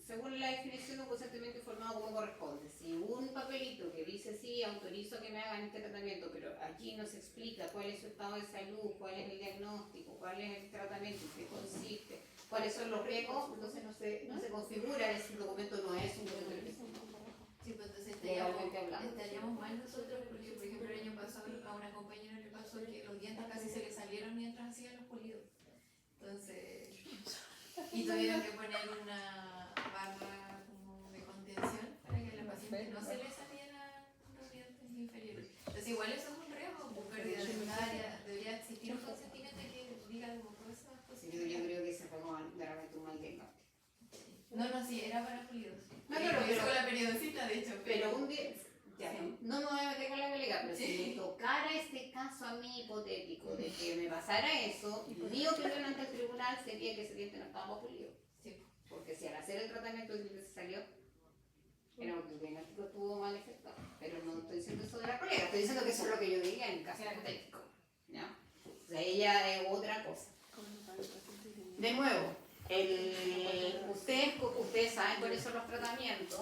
según la definición de un consentimiento informado como corresponde. Si un papelito que dice sí, autorizo que me hagan este tratamiento, pero aquí no se explica cuál es su estado de salud, cuál es el diagnóstico, cuál es el tratamiento, en qué consiste, cuáles son los riesgos, entonces no se configura, ese documento no es un consentimiento informado. Sí, pues entonces Legalmente hablando. estaríamos mal nosotros porque, por ejemplo, el año pasado a una compañera le pasó que los dientes casi se le salieron mientras hacían los pulidos. Entonces, y tuvieron que poner una barra como de contención para que a la paciente no se le salieran los dientes inferiores. Entonces, igual eso es un riesgo, por pérdida dentaria. Debería existir un consentimiento que diga como todas esas Sí, cosas. yo creo que ese fue como realmente un mal diagnóstico. No, sí, era para pulidos. No, claro, Lo hizo pero- con la periodicita, de hecho. Pero un día, ya, no me voy a meter con la colega, pero si me tocara este caso a mí hipotético de que me pasara eso, mi opinión ante el tribunal sería que ese diente no estaba pulido. Sí. Porque si al hacer el tratamiento el diente se salió, era porque el diagnóstico estuvo mal efectuado. Pero no estoy diciendo eso de la colega, estoy diciendo que eso es lo que yo diría en el caso hipotético. ¿Ya? O sea, ella es otra cosa. De nuevo, ustedes saben cuáles son los tratamientos.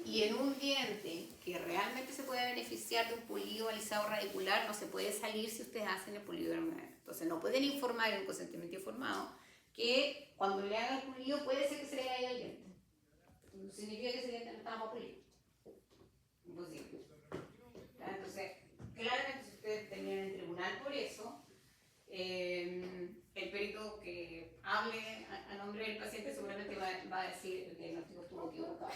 Y en un diente que realmente se puede beneficiar de un pulido alisado radicular, no se puede salir si ustedes hacen el pulido permanente. Entonces no pueden informar en un consentimiento informado que cuando le hagan el pulido puede ser que se le caiga el diente. No significa que ese diente no estaba pulido. Imposible. Entonces, claramente si ustedes terminan en tribunal por eso, el perito que hable a nombre del paciente seguramente va a decir que el diagnóstico estuvo equivocado.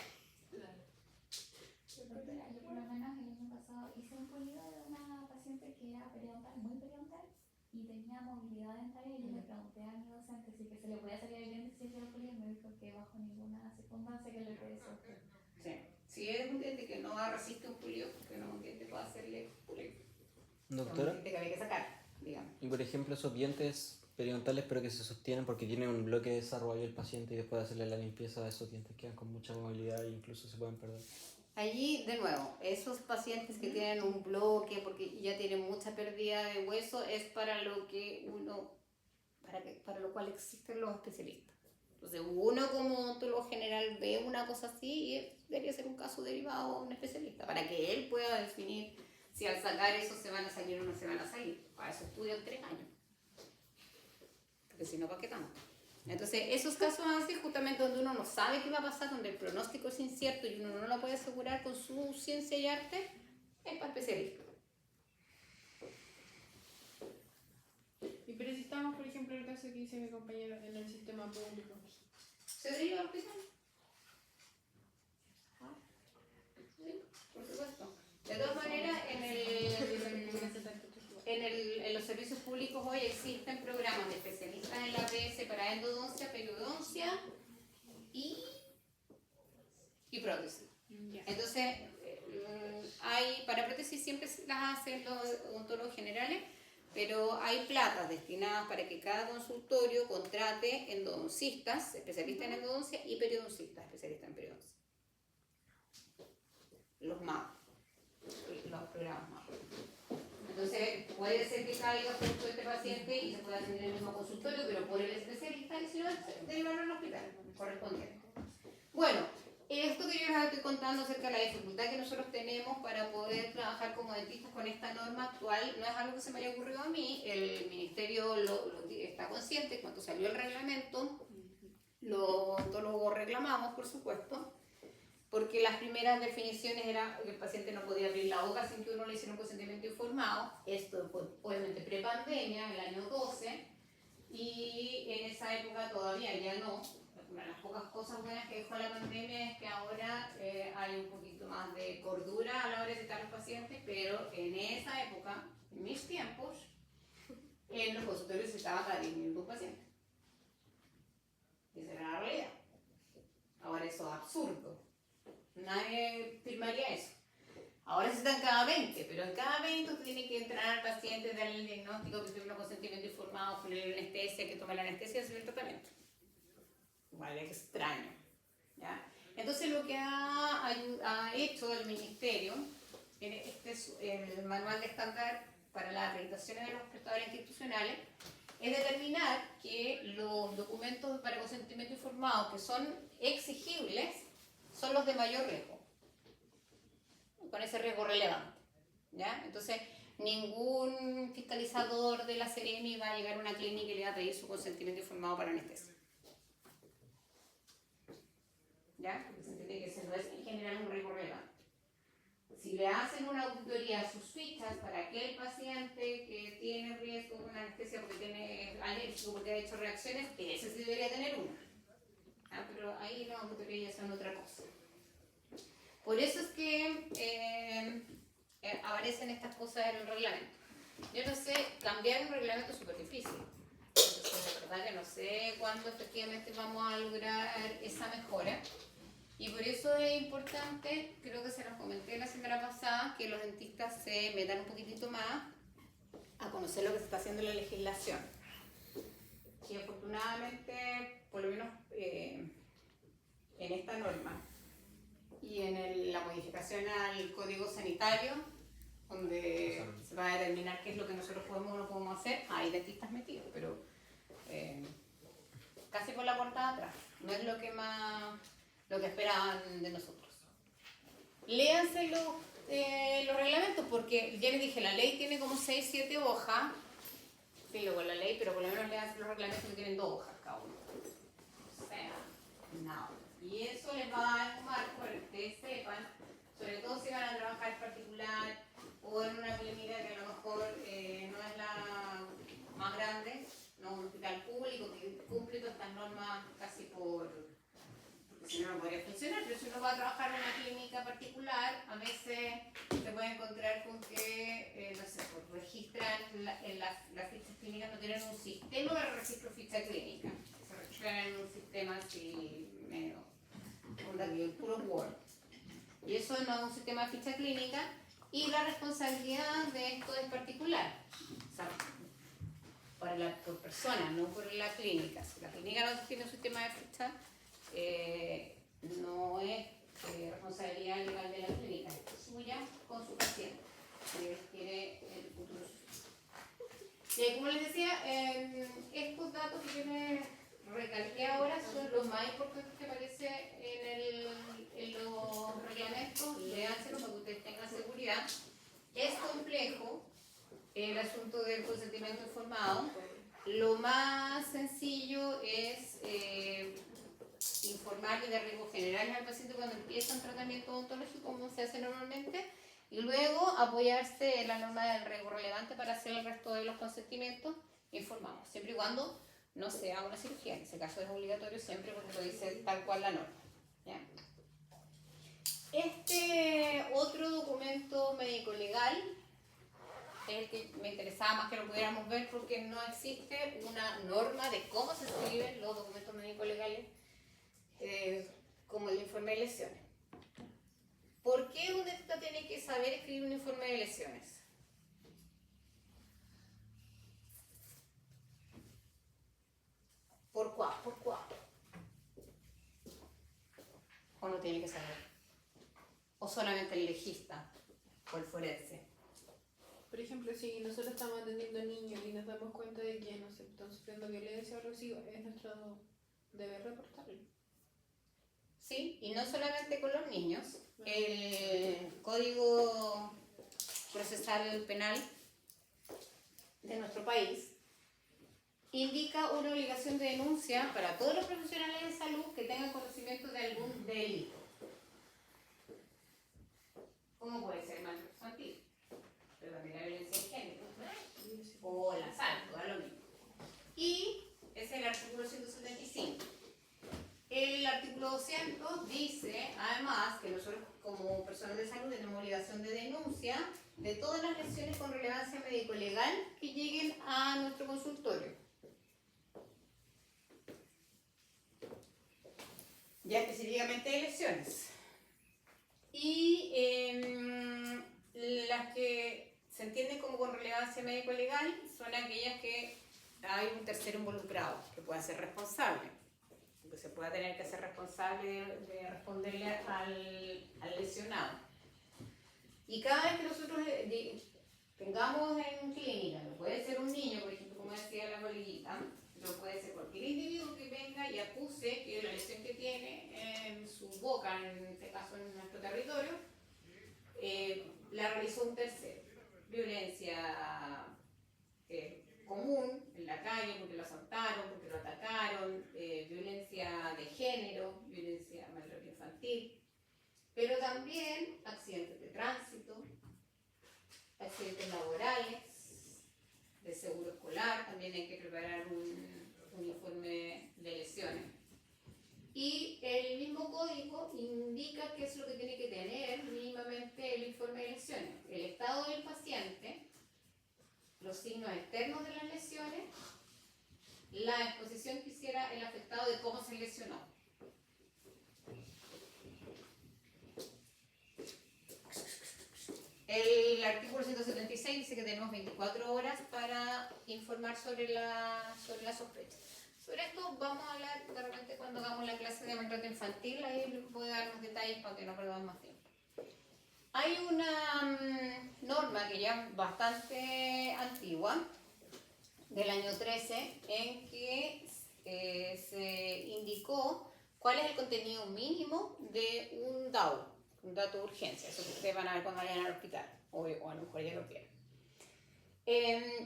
Doctora, yo por lo menos el año pasado hice un pulido de una paciente que era periodontal, muy periodontal, y tenía movilidad dentaria, y yo le pregunté a mi docente si que se le podía salir el diente si hiciera el pulido, y me dijo que bajo ninguna circunstancia que le podía hacer. Sí. Si es un diente que no resiste un pulido, porque no es un diente puede hacerle pulido. Es un Doctora, diente que había que sacar, digamos. y por ejemplo esos dientes periodontales pero que se sostienen porque tiene un bloque de desarrollo el paciente y después de hacerle la limpieza de esos dientes quedan con mucha movilidad e incluso se pueden perder. Allí, de nuevo, esos pacientes que tienen un bloque porque ya tienen mucha pérdida de hueso es para lo que para lo cual existen los especialistas. Entonces, uno como odontólogo general ve una cosa así y debería ser un caso derivado a un especialista para que él pueda definir si al sacar eso se van a salir o no se van a salir. Para eso estudian 3 años. Porque si no, ¿para qué tanto? Entonces, esos casos así, justamente donde uno no sabe qué va a pasar, donde el pronóstico es incierto y uno no lo puede asegurar con su ciencia y arte, es para especialistas. Y pero si estamos, por ejemplo, el caso que dice mi compañero en el sistema público. ¿Se deriva al hospital? Sí, por supuesto. De todas maneras, en los servicios públicos hoy existen programas de especialistas en la APS para endodoncia, periodoncia y prótesis. Entonces, para prótesis siempre las hacen los odontólogos generales, pero hay platas destinadas para que cada consultorio contrate endodoncistas, especialistas en endodoncia, y periodoncistas, especialistas en periodoncia. Los MAP, los programas MAP. Entonces, puede ser que caiga justo este paciente y se pueda atender en el mismo consultorio, pero por el especialista y si no, derivarlo al hospital correspondiente. Bueno, esto que yo les estoy contando acerca de la dificultad que nosotros tenemos para poder trabajar como dentistas con esta norma actual, no es algo que se me haya ocurrido a mí, el ministerio está consciente, cuando salió el reglamento, los odontólogos reclamamos, por supuesto, porque las primeras definiciones eran que el paciente no podía abrir la boca sin que uno le hiciera un consentimiento informado. Esto fue obviamente prepandemia, el año 12, y en esa época todavía ya no. Una de las pocas cosas buenas que dejó la pandemia es que ahora hay un poquito más de cordura a la hora de citar a los pacientes, pero en esa época, en mis tiempos, en los consultorios se citaba cada 10 minutos un paciente. Esa era la realidad. Ahora eso es absurdo. Nadie firmaría eso. Ahora se están cada 20, pero en cada 20 usted tiene que entrar al paciente, darle el diagnóstico, que firme un consentimiento informado, ponerle la anestesia, que tome la anestesia y hacer el tratamiento. Vale, extraño. ¿Ya? Entonces lo que ha hecho el ministerio, este es el manual de estándar para las acreditaciones de los prestadores institucionales, es determinar que los documentos para consentimiento informado que son exigibles son los de mayor riesgo, con ese riesgo relevante. ¿Ya? Entonces, ningún fiscalizador de la Seremi va a llegar a una clínica y le va a pedir su consentimiento informado para anestesia. ¿Ya? Porque se entiende que ese no es en general un riesgo relevante. Si le hacen una auditoría a sus fichas para aquel paciente que tiene riesgo con anestesia porque tiene alérgico, porque ha hecho reacciones, ese sí debería tener una. Pero ahí las auditorías ya son otra cosa. Por eso es que aparecen estas cosas en el reglamento. Yo no sé, cambiar un reglamento es súper difícil. Entonces, la verdad que no sé cuándo efectivamente vamos a lograr esa mejora. Y por eso es importante, creo que se los comenté la semana pasada, que los dentistas se metan un poquitito más a conocer lo que se está haciendo en la legislación. Y afortunadamente, por lo menos en esta norma y en la modificación al código sanitario, donde se va a determinar qué es lo que nosotros podemos o no podemos hacer, hay dentistas metidos, pero casi por la puerta de atrás. No es lo que esperaban de nosotros. Léanse los reglamentos, porque ya les dije, la ley tiene como 6-7 hojas. Sí, luego la ley, pero por lo menos léanse los reglamentos que tienen 2 hojas cada uno. O sea, nada. Y eso les va a dar un marco para que ustedes sepan, sobre todo si van a trabajar en particular o en una clínica que a lo mejor no es la más grande, no un hospital público que cumple todas estas normas casi porque si no, no podría funcionar. Pero si uno va a trabajar en una clínica particular, a veces se puede encontrar con que, no sé, pues, registran en las fichas clínicas, no tienen un sistema de registro de ficha clínica, se registran en un sistema así medio onda que puro Word, y eso no es un sistema de ficha clínica, y la responsabilidad de esto es particular, o sea, por persona, no por la clínica. Si la clínica no tiene un sistema de ficha, no es responsabilidad legal de la clínica, es suya con su paciente, que quiere el futuro. Como les decía, estos datos que yo me recalqué ahora son los más importantes que aparecen en los reglamentos. Léanselos para que ustedes tengan seguridad. Es complejo el asunto del consentimiento informado. Lo más sencillo es informarle de riesgos generales al paciente cuando empieza un tratamiento odontológico, como se hace normalmente, y luego apoyarse en la norma del riesgo relevante para hacer el resto de los consentimientos informados, siempre y cuando no sea una cirugía. En ese caso es obligatorio siempre porque lo dice tal cual la norma. ¿Ya? Este otro documento médico-legal es el que me interesaba más que lo pudiéramos ver, porque no existe una norma de cómo se escriben los documentos médico-legales como el informe de lesiones. ¿Por qué un dentista tiene que saber escribir un informe de lesiones? ¿Por cuál? ¿O no tiene que saber? ¿O solamente el legista o el forense? Por ejemplo, si nosotros estamos atendiendo niños y nos damos cuenta de que, no sé, están sufriendo violencia o algo así, es nuestro deber reportarlo. Sí, y no solamente con los niños. El Código Procesal Penal de nuestro país indica una obligación de denuncia para todos los profesionales de salud que tengan conocimiento de algún delito. ¿Cómo puede ser maltrato infantil? Pero también la violencia de género, ¿no? O el asalto, da lo mismo. Y ese es el artículo 175. El artículo 200 dice, además, que nosotros como personas de salud tenemos obligación de denuncia de todas las lesiones con relevancia médico-legal que lleguen a nuestro consultorio. Ya específicamente de lesiones. Y las que se entienden como con relevancia médico-legal son aquellas que hay un tercero involucrado que pueda ser responsable, que se pueda tener que ser responsable de responderle al lesionado. Y cada vez que nosotros tengamos en clínica, no puede ser un niño, por ejemplo, como decía la bolillita, no puede ser cualquier individuo que venga y acuse que la lesión que tiene en su boca, en este caso en nuestro territorio, la realizó un tercero. Violencia común en la calle, porque lo asaltaron, porque lo atacaron, violencia de género, violencia maltrato infantil, pero también accidentes de tránsito, accidentes laborales, de seguro escolar, también hay que preparar un informe de lesiones. Y el mismo código indica qué es lo que tiene que tener mínimamente el informe de lesiones. El estado del paciente, los signos externos de las lesiones, la exposición que hiciera el afectado de cómo se lesionó. El artículo 176 dice que tenemos 24 horas para informar sobre la sospecha. Sobre esto vamos a hablar de repente cuando hagamos la clase de maltrato infantil, ahí voy a dar unos detalles para que no perdamos más tiempo. Hay una norma que ya es bastante antigua, del año 13, en que se indicó cuál es el contenido mínimo de un DAU, un dato de urgencia, eso que ustedes van a ver cuando vayan al hospital, o a lo mejor ya lo tienen.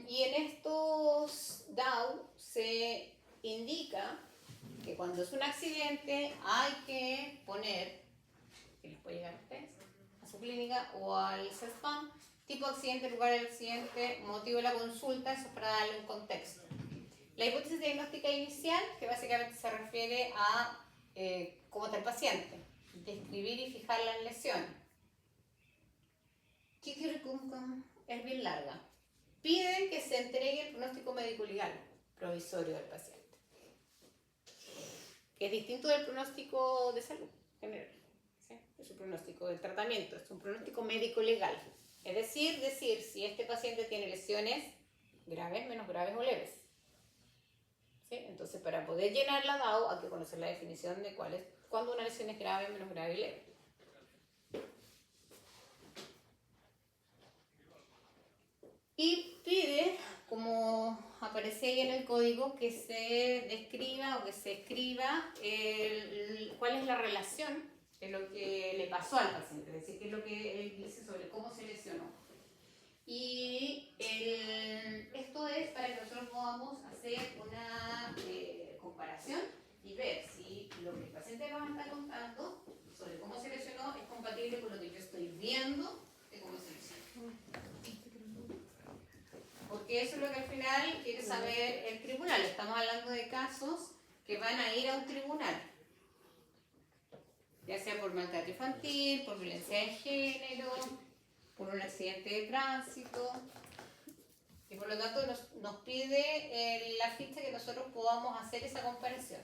Y en estos DAU se indica que cuando es un accidente hay que poner, que les puede llegar a ustedes, a su clínica o al CESPAM, tipo accidente, lugar del accidente, motivo de la consulta, eso es para darle un contexto. La hipótesis diagnóstica inicial, que básicamente se refiere a cómo está el paciente, describir y fijar las lesiones. ¿Qué quiere? Es bien larga. Piden que se entregue el pronóstico médico-legal provisorio del paciente, que es distinto del pronóstico de salud general. ¿Sí? Es un pronóstico de tratamiento, es un pronóstico médico-legal. Es decir si este paciente tiene lesiones graves, menos graves o leves. ¿Sí? Entonces, para poder llenar la DAO hay que conocer la definición de cuándo una lesión es grave, menos grave y leve. Y pide, como aparece ahí en el código, que se describa o que se escriba cuál es la relación de lo que le pasó al paciente, es decir, qué es lo que él dice sobre cómo se lesionó. Y esto es para que nosotros podamos hacer una comparación y ver si lo que el paciente nos está contando sobre cómo se lesionó es compatible con lo que yo estoy viendo de cómo se lesionó. Porque eso es lo que al final quiere saber el tribunal. Estamos hablando de casos que van a ir a un tribunal, ya sea por maltrato infantil, por violencia de género, por un accidente de tránsito, y por lo tanto nos pide la ficha que nosotros podamos hacer esa comparación.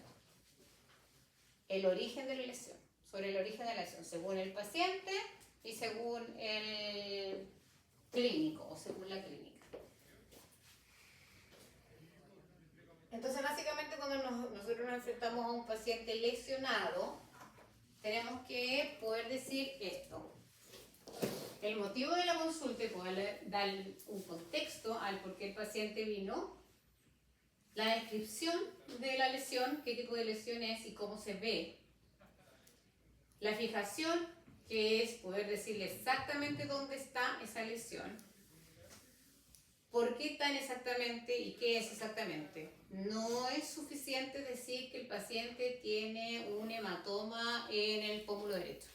El origen de la lesión, sobre el origen de la lesión, según el paciente y según el clínico o según la clínica. Entonces, básicamente, cuando nosotros nos enfrentamos a un paciente lesionado, tenemos que poder decir esto. El motivo de la consulta, y puedo dar un contexto al por qué el paciente vino, la descripción de la lesión, qué tipo de lesión es y cómo se ve, la fijación, que es poder decirle exactamente dónde está esa lesión, por qué tan exactamente y qué es exactamente. No es suficiente decir que el paciente tiene un hematoma en el pómulo derecho.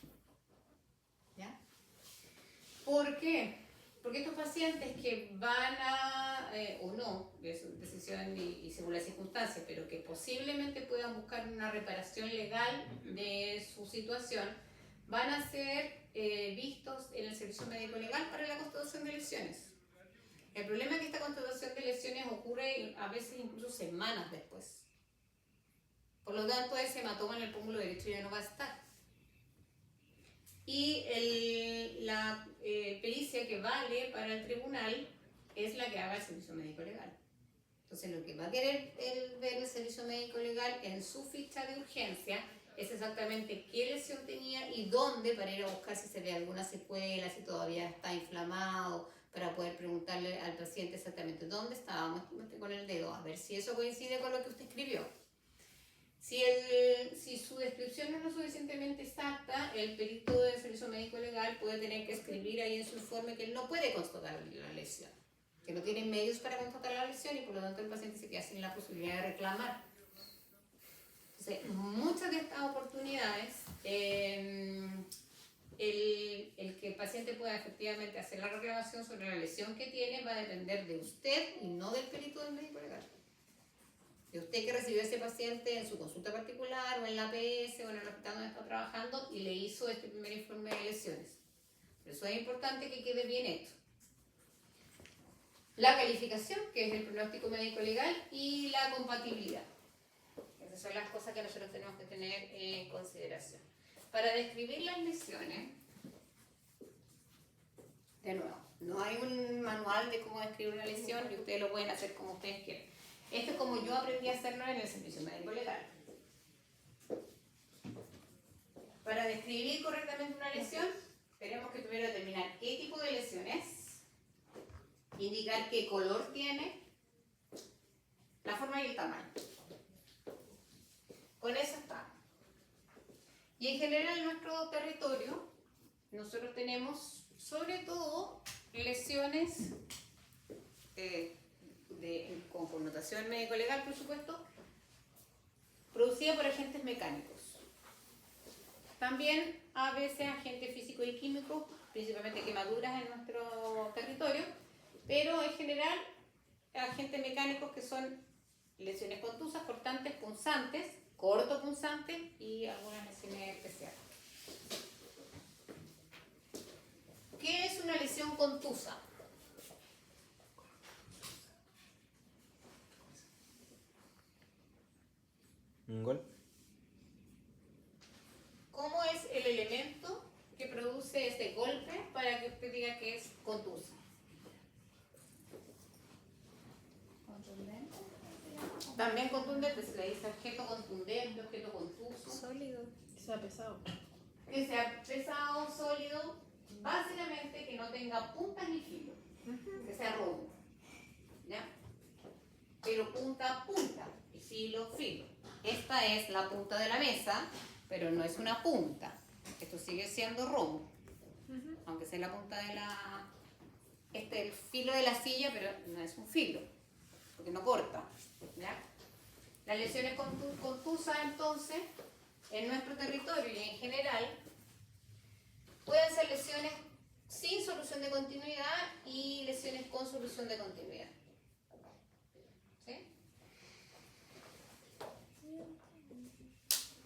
¿Ya? ¿Por qué? Porque estos pacientes que van a, o no, de su decisión y según las circunstancias, pero que posiblemente puedan buscar una reparación legal de su situación, van a ser vistos en el servicio médico legal para la constatación de lesiones. El problema es que esta constatación de lesiones ocurre a veces incluso semanas después. Por lo tanto, ese hematoma en el pómulo derecho ya no va a estar. Y la pericia que vale para el tribunal es la que haga el servicio médico legal. Entonces, lo que va a querer ver el servicio médico legal en su ficha de urgencia es exactamente qué lesión tenía y dónde, para ir a buscar si se ve alguna secuela, si todavía está inflamado, para poder preguntarle al paciente exactamente dónde estaba, muestre con el dedo, a ver si eso coincide con lo que usted escribió. Si su descripción no es lo suficientemente exacta, el perito del servicio médico legal puede tener que escribir ahí en su informe que él no puede constatar la lesión, que no tiene medios para constatar la lesión y por lo tanto el paciente se queda sin la posibilidad de reclamar. Entonces, muchas de estas oportunidades, el que el paciente pueda efectivamente hacer la reclamación sobre la lesión que tiene va a depender de usted y no del perito del médico legal. De usted que recibió a ese paciente en su consulta particular o en la APS o en el hospital donde está trabajando y le hizo este primer informe de lesiones. Por eso es importante que quede bien hecho. La calificación, que es el pronóstico médico legal, y la compatibilidad. Esas son las cosas que nosotros tenemos que tener en consideración. Para describir las lesiones, de nuevo, no hay un manual de cómo describir una lesión y ustedes lo pueden hacer como ustedes quieran. Esto es como yo aprendí a hacerlo en el servicio médico legal. Para describir correctamente una lesión, tenemos que primero determinar qué tipo de lesión es, indicar qué color tiene, la forma y el tamaño. Con eso está. Y en general en nuestro territorio, nosotros tenemos sobre todo lesiones con connotación médico-legal, por supuesto, producidas por agentes mecánicos. También a veces agentes físicos y químicos, principalmente quemaduras en nuestro territorio, pero en general agentes mecánicos que son lesiones contusas, cortantes, punzantes, cortopunzantes y algunas lesiones especiales. ¿Qué es una lesión contusa? ¿Un gol? ¿Cómo es el elemento que produce ese golpe para que usted diga que es contusa? ¿Contundente? También contundente, se le dice objeto contundente, objeto contuso. Sólido. Sea pesado. Que sea pesado, sólido, básicamente que no tenga puntas ni filo, que sea rojo, ¿ya? Pero punta, punta, y filo, filo. Esta es la punta de la mesa, pero no es una punta. Esto sigue siendo rombo, aunque sea la punta de la... Este es el filo de la silla, pero no es un filo, porque no corta, ¿ya? Las lesiones contusas, entonces, en nuestro territorio y en general, pueden ser lesiones sin solución de continuidad y lesiones con solución de continuidad. ¿Sí?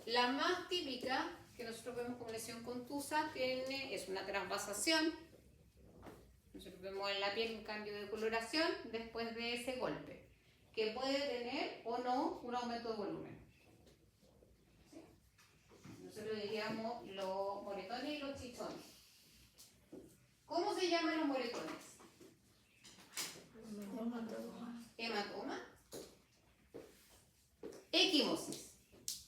La más típica que nosotros vemos como lesión contusa es una transvasación. Nosotros vemos en la piel un cambio de coloración después de ese golpe, que puede tener o no un aumento de volumen. ¿Sí? Nosotros diríamos los moretones y los chichones. ¿Cómo se llaman los moretones? Hematoma. Equimosis.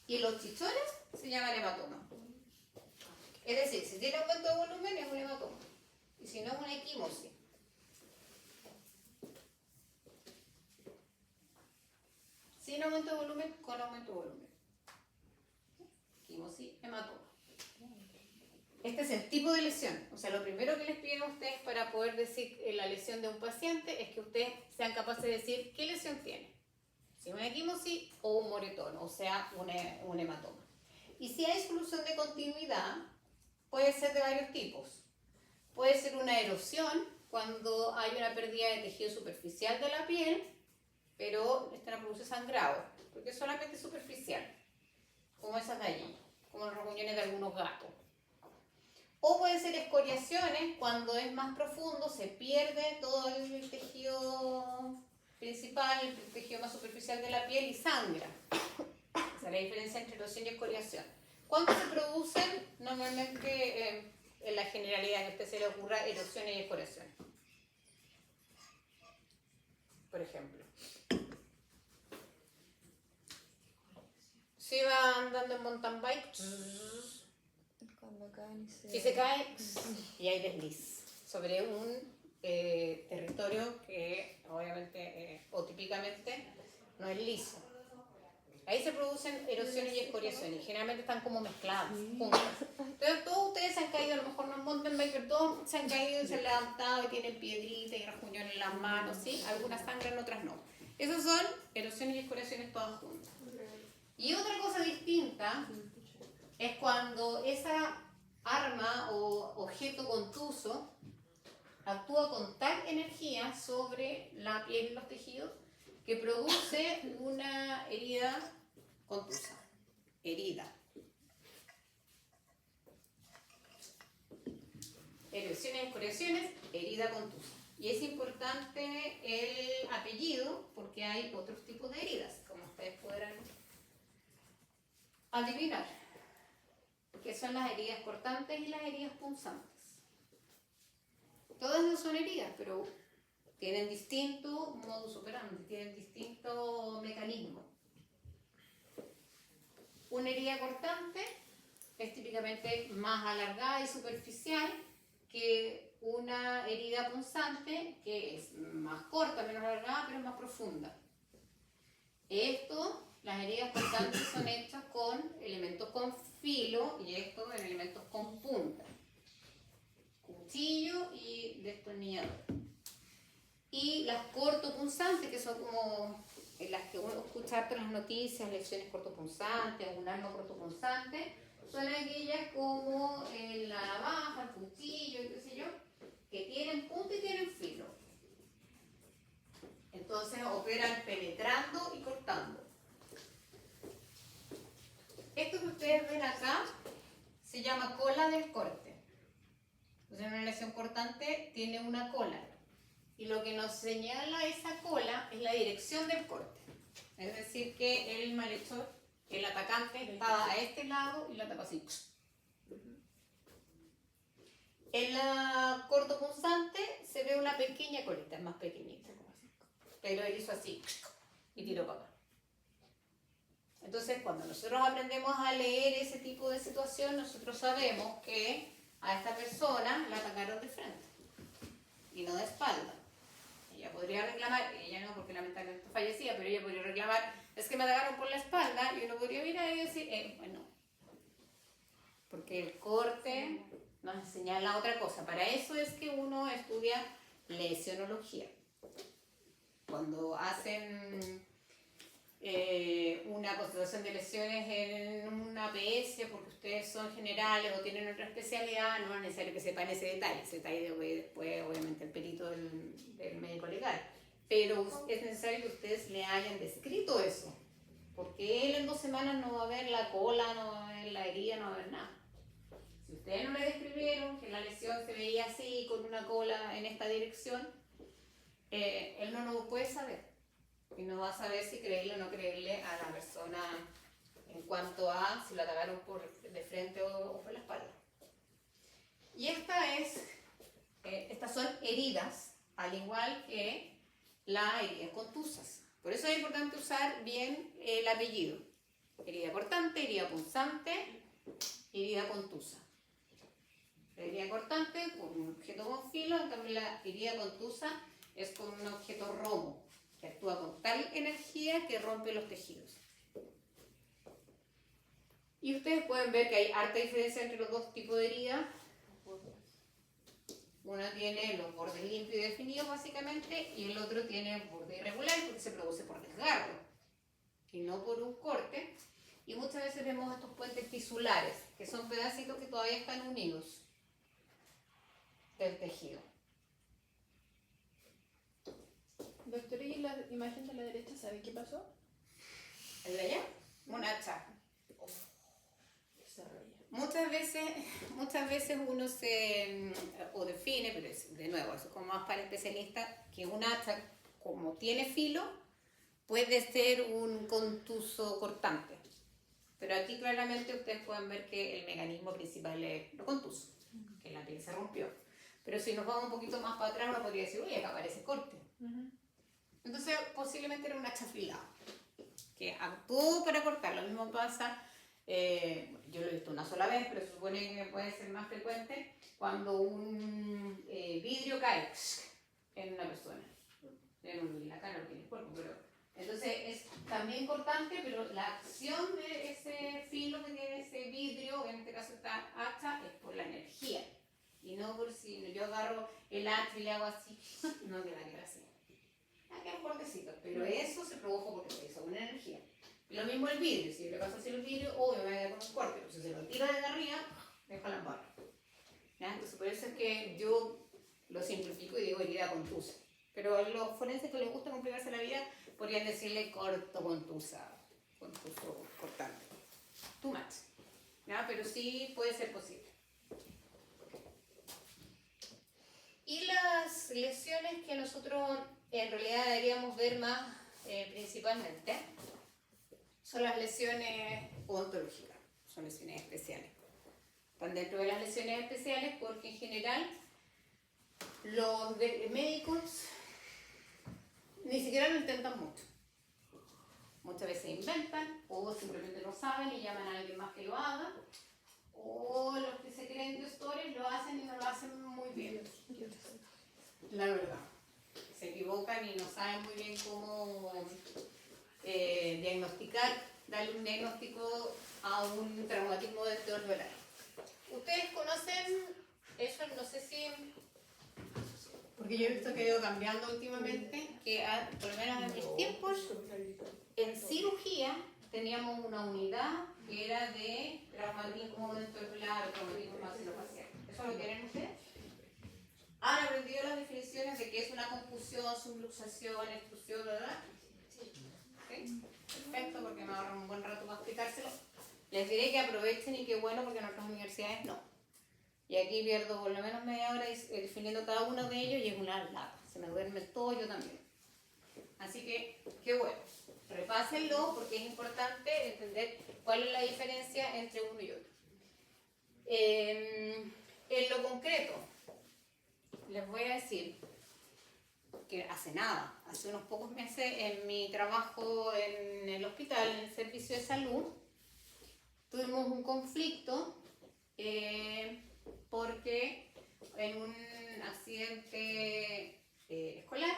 Y los chichones se llaman hematoma. Es decir, si tiene aumento de volumen es un hematoma. si no es una equimosis. Sin aumento de volumen, con aumento de volumen. Equimosis, hematoma. Este es el tipo de lesión. O sea, lo primero que les piden a ustedes para poder decir la lesión de un paciente es que ustedes sean capaces de decir qué lesión tiene. Si una equimosis o un moretón, o sea, un hematoma. Y si hay solución de continuidad, puede ser de varios tipos. Puede ser una erosión, cuando hay una pérdida de tejido superficial de la piel, pero esta no produce sangrado, porque es solamente superficial, como esas de allí, como los rasguñones de algunos gatos. O puede ser escoriaciones, cuando es más profundo, se pierde todo el tejido principal, el tejido más superficial de la piel y sangra. Esa es la diferencia entre erosión y escoriación. ¿Cuándo se producen? Normalmente, en la generalidad, que a usted se le ocurra erosiones y escoriaciones. Por ejemplo, si va andando en mountain bike, Cuando caen y se cae y hay desliz sobre un territorio que obviamente o típicamente no es liso. Ahí se producen erosiones y escoriaciones, y generalmente están como mezcladas, juntas. Entonces todos ustedes se han caído, a lo mejor no en mountain bike, pero todos se han caído y se han levantado y tienen piedritas y rasguñones en las manos, ¿sí? Algunas sangran, otras no. Esas son erosiones y escoriaciones todas juntas. Y otra cosa distinta es cuando esa arma o objeto contuso actúa con tal energía sobre la piel y los tejidos que produce una herida contusa. Herida. Erosiones, escoriaciones, herida contusa. Y es importante el apellido porque hay otros tipos de heridas, como ustedes podrán adivinar, que son las heridas cortantes y las heridas punzantes. Todas no son heridas, pero tienen distinto modus operandi, tienen distinto mecanismo. Una herida cortante es típicamente más alargada y superficial que una herida punzante, que es más corta, menos alargada, pero es más profunda. Las heridas cortantes son hechas con elementos con filo y esto en elementos con punta. Cuchillo y destornillador. Y las cortopunzantes, que son como las que uno escucha harto en las noticias, lesiones cortopunzantes, un arma cortopunzante, son aquellas como la navaja, el cuchillo, qué sé yo, que tienen punta y tienen filo. Entonces operan penetrando y cortando. Esto que ustedes ven acá se llama cola del corte. Entonces una lesión cortante tiene una cola. Y lo que nos señala esa cola es la dirección del corte. Es decir, que el malhechor, el atacante, estaba a este lado y lo atacó así. En la cortopunzante se ve una pequeña colita, es más pequeñita. Pero él hizo así y tiró para acá. Entonces, cuando nosotros aprendemos a leer ese tipo de situación, nosotros sabemos que a esta persona la atacaron de frente y no de espalda. Ella podría reclamar, ella no, porque lamentablemente fallecía, pero ella podría reclamar, es que me atacaron por la espalda, y uno podría mirar y decir, bueno, porque el corte nos señala otra cosa. Para eso es que uno estudia lesionología. Cuando hacen una constatación de lesiones en una APS, porque ustedes son generales o tienen otra especialidad, no es necesario que sepan ese detalle lo ve después obviamente el perito del médico legal, pero es necesario que ustedes le hayan descrito eso, porque él en 2 semanas no va a ver la cola, no va a ver la herida, no va a ver nada. Si ustedes no le describieron que la lesión se veía así, con una cola en esta dirección, él no lo puede saber. Y no va a saber si creerle o no creerle a la persona en cuanto a si lo atacaron de frente o por la espalda. Y estas son heridas, al igual que las heridas contusas. Por eso es importante usar bien el apellido. Herida cortante, herida punzante, herida contusa. La herida cortante con un objeto con filo, en cambio la herida contusa es con un objeto romo, que actúa con tal energía que rompe los tejidos. Y ustedes pueden ver que hay harta diferencia entre los dos tipos de heridas. Una tiene los bordes limpios y definidos básicamente, y el otro tiene borde irregular porque se produce por desgarro y no por un corte. Y muchas veces vemos estos puentes tisulares, que son pedacitos que todavía están unidos del tejido. Doctora, ¿y la imagen de la derecha sabe qué pasó? ¿El de allá? Un hacha. Desarrolla. Muchas veces uno se o define, pero de nuevo, eso es como más para especialistas, que un hacha, como tiene filo, puede ser un contuso cortante. Pero aquí claramente ustedes pueden ver que el mecanismo principal es lo contuso, que la piel se rompió. Pero si nos vamos un poquito más para atrás, uno podría decir, oye, acá aparece corte. Entonces, posiblemente era un hacha afilado, que actuó para cortar. Lo mismo pasa, yo lo he visto una sola vez, pero se supone que puede ser más frecuente, cuando un vidrio cae en una persona. En la cara, no tiene el cuerpo, pero... Entonces, es también cortante, pero la acción de ese filo que tiene ese vidrio, en este caso esta hacha, es por la energía. Y no por si yo agarro el hacha y le hago así, no te va a quedar así. Aquí hay un cortecito, pero eso se produjo porque se hizo una energía. Y lo mismo el vidrio, si yo le paso así el vidrio, obvio me voy a quedar con un corte, pero si se lo tiro desde arriba, dejo la barra. Entonces por eso es que yo lo simplifico y digo herida contusa. Pero los forenses que les gusta complicarse la vida podrían decirle corto contusa, contuso cortante. Too much. ¿Ya? Pero sí puede ser posible. Y las lesiones que nosotros en realidad deberíamos ver más principalmente son las lesiones odontológicas, son lesiones especiales. Están dentro de las lesiones especiales porque en general los médicos ni siquiera lo intentan mucho. Muchas veces inventan o simplemente no saben y llaman a alguien más que lo haga. O los que se creen gestores lo hacen y no lo hacen muy bien. La verdad. Se equivocan y no saben muy bien cómo diagnosticar, darle un diagnóstico a un traumatismo dental. ¿Ustedes conocen eso? No sé si... Porque yo he visto que ha ido cambiando últimamente, que por lo menos en mis tiempos, en cirugía teníamos una unidad que era de traumatismo dental, traumatismo maxilofacial. ¿Eso lo tienen ustedes? ¿Han aprendido las definiciones de qué es una confusión, subluxación, extrusión, verdad? ¿Sí? Perfecto, porque me ahorran un buen rato para explicárselo. Les diré que aprovechen y que bueno, porque en otras universidades no. Y aquí pierdo por lo menos media hora definiendo cada uno de ellos y es una lata. Se me duerme todo, yo también. Así que, qué bueno. Repásenlo porque es importante entender cuál es la diferencia entre uno y otro. En lo concreto, les voy a decir que hace nada, hace unos pocos meses en mi trabajo en el hospital, en el servicio de salud, tuvimos un conflicto porque en un accidente escolar,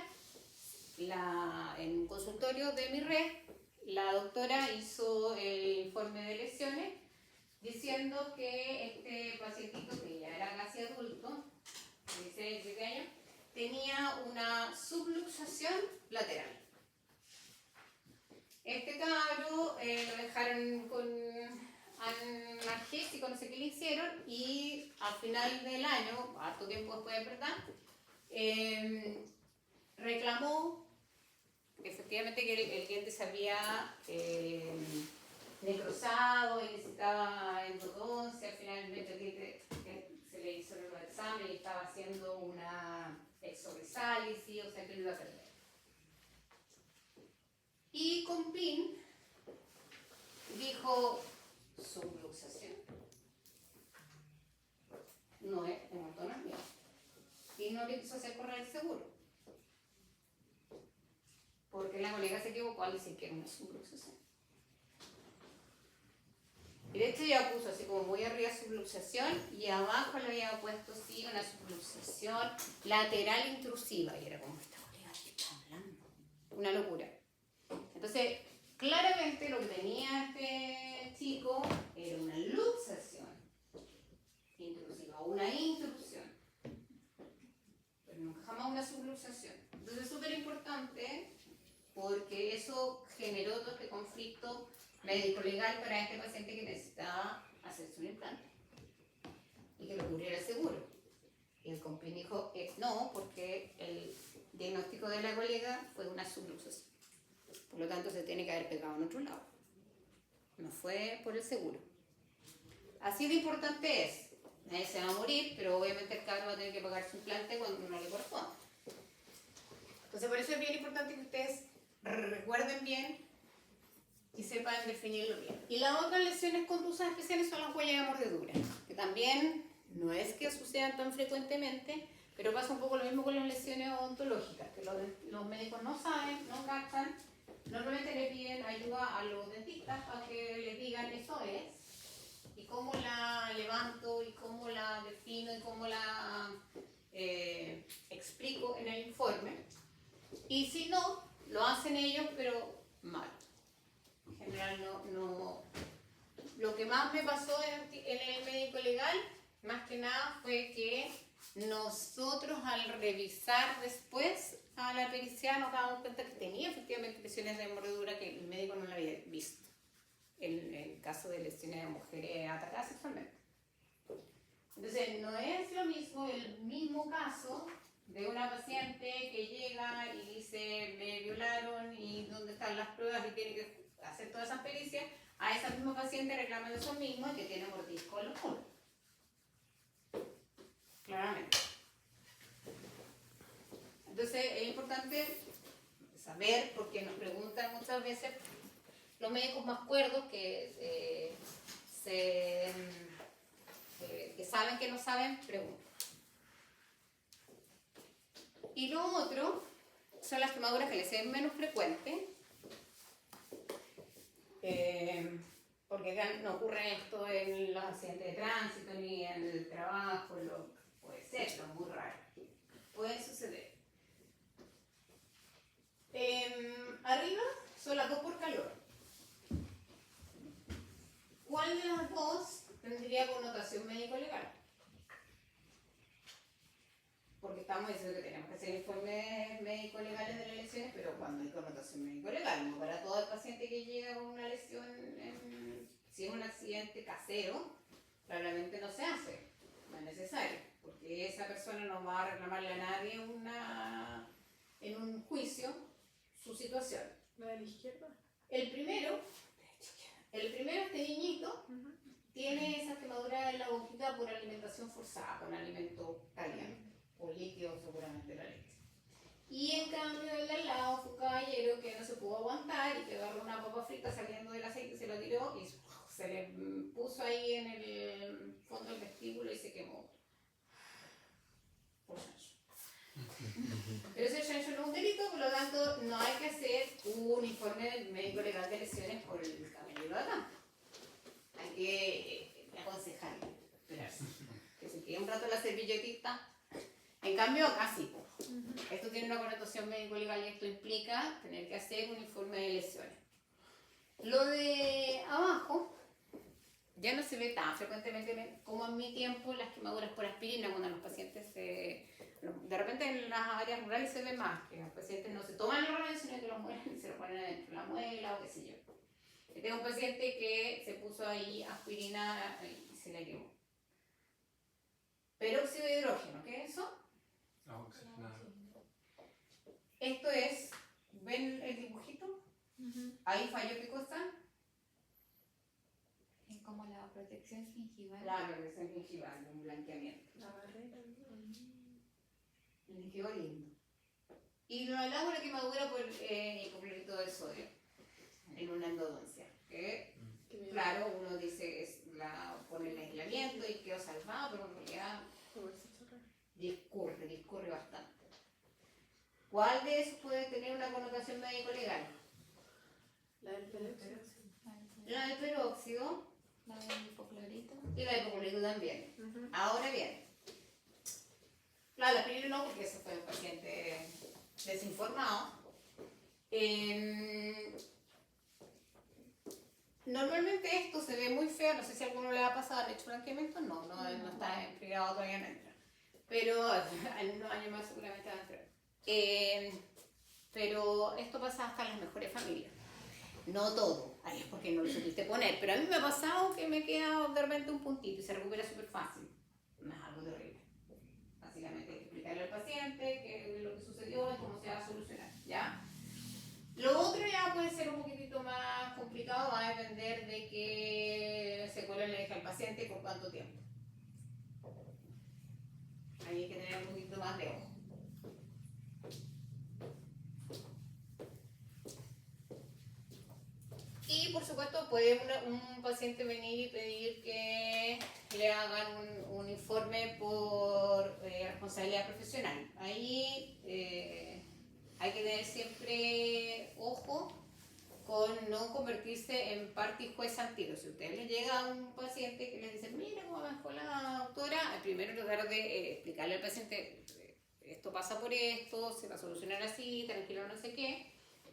en un consultorio de mi red, la doctora hizo el informe de lesiones diciendo que este pacientito, que ya era casi adulto, de 16, 17 años, tenía una subluxación lateral. Este cabro lo dejaron con analgésico, no sé qué le hicieron, y al final del año, harto tiempo después de verdad, reclamó efectivamente que el diente se había necrosado y necesitaba endodoncia. Finalmente el diente se le hizo el examen y estaba haciendo una exoresálisis, o sea que lo iba a perder. Y Compin dijo: subluxación no es una autonomía, y no le quiso hacer correr el seguro porque la colega se equivocó al decir que era una subluxación. Y de hecho ya puso así como muy arriba subluxación y abajo le había puesto sí una subluxación lateral intrusiva. Y era como, esta colega, ¿qué está hablando? Una locura. Entonces, claramente lo que tenía este chico era una luxación intrusiva, una intrusión, pero nunca jamás una subluxación. Entonces es súper importante porque eso generó todo este conflicto médico-legal para este paciente que necesitaba hacerse un implante y que lo cubriera el seguro. Y el COMPIN dijo no, porque el diagnóstico de la colega fue una subluxación. Por lo tanto, se tiene que haber pegado en otro lado. No fue por el seguro. Así de importante es. Nadie se va a morir, pero obviamente el cabro va a tener que pagar su implante cuando no le corresponda. Entonces, por eso es bien importante que ustedes recuerden bien y sepan definirlo bien. Y las otras lesiones contusas especiales son las huellas de mordedura, que también no es que sucedan tan frecuentemente, pero pasa un poco lo mismo con las lesiones odontológicas, que los médicos no saben, no cachan. Normalmente le piden ayuda a los dentistas para que les digan eso es, y cómo la levanto, y cómo la defino, y cómo la explico en el informe. Y si no, lo hacen ellos, pero mal. En general no. Lo que más me pasó en el médico legal, más que nada, fue que nosotros al revisar después a la pericia nos dábamos cuenta que tenía efectivamente lesiones de mordedura que el médico no la había visto en el caso de lesiones de mujeres atacadas sexualmente. Entonces no es lo mismo el mismo caso de una paciente que llega y dice me violaron y dónde están las pruebas y tiene que hacer todas esas pericias, a esa misma paciente reclamando eso mismo y que tiene mordisco en los muslos. Claramente. Entonces es importante saber, porque nos preguntan muchas veces los médicos más cuerdos que saben que no saben, preguntan. Y lo otro son las quemaduras que les es menos frecuente, porque no ocurre esto en los accidentes de tránsito ni en el trabajo, puede ser, pero es muy raro. Puede suceder. Arriba son las dos por calor. ¿Cuál de las dos tendría connotación médico-legal? Porque estamos diciendo que tenemos que hacer informes médico-legales de las lesiones, pero cuando hay connotación médico-legal, no para todo el paciente que llega con una lesión, si es un accidente casero, probablemente no se hace, no es necesario, porque esa persona no va a reclamarle a nadie en un juicio su situación. ¿La de la izquierda? El primero, este niñito, tiene esa quemadura en la boquita por alimentación forzada, con alimento caliente, o líquido seguramente la leche. Y en cambio el de al lado fue un caballero que no se pudo aguantar y que agarró una papa frita saliendo del aceite, se lo tiró y se le puso ahí en el fondo del vestíbulo y se quemó. Por chancho. Pero ese chancho no es un delito, por lo tanto no hay que hacer un informe médico legal de lesiones por el caballero de acá. Hay que aconsejarle, esperarse, que se quede un rato la servilletita. En cambio acá sí, esto tiene una connotación médico-legal y esto implica tener que hacer un informe de lesiones. Lo de abajo ya no se ve tan frecuentemente como en mi tiempo las quemaduras por aspirina, cuando los pacientes de repente en las áreas rurales se ve más, que los pacientes no se toman el remedio, sino que lo muelen y se lo ponen adentro de la muela o qué sé yo. Yo tengo un paciente que se puso ahí aspirina y se le quemó. Peróxido de hidrógeno, ¿qué es eso? No, oxigenado. Esto es, ¿ven el dibujito? Ahí falló qué cosa. Es como la protección gingival. La protección gingival, un blanqueamiento. La barrera. Le quedó lindo. Y lo hablamos de la quemadura por hipoclorito de sodio en una endodoncia. Que, claro, uno dice que pone el aislamiento y quedó salvado, pero en realidad discurre bastante. ¿Cuál de esos puede tener una connotación médico-legal? La del peróxido. La del peróxido La del hipoclorito. Y la hipoclorito también. Ujú. Ahora bien, claro, la aspirina no, porque ese fue un paciente desinformado. Normalmente esto se ve muy feo, no sé si a alguno le ha pasado, ¿han hecho blanqueamiento? No está enfriado, todavía no entra. Pero en unos años más seguramente va a entrar. Pero esto pasa hasta en las mejores familias. No todo, ahí es porque no lo supiste poner, pero a mí me ha pasado que me queda de repente un puntito y se recupera súper fácil. No es algo terrible. Básicamente hay que explicarle al paciente qué es lo que sucedió y cómo se va a solucionar, ¿ya? Lo otro ya puede ser un poquitito más complicado, va a depender de qué secuela le deja al paciente y por cuánto tiempo. Ahí hay que tener un poquito más de ojo. Y por supuesto puede un paciente venir y pedir que le hagan un informe por responsabilidad profesional. Ahí hay que tener siempre ojo con no convertirse en parte y juez al tiro. Si a ustedes les llega un paciente que les dice, mira cómo me dejó la doctora, primero tratar de explicarle al paciente, esto pasa por esto, se va a solucionar así, tranquilo, no sé qué.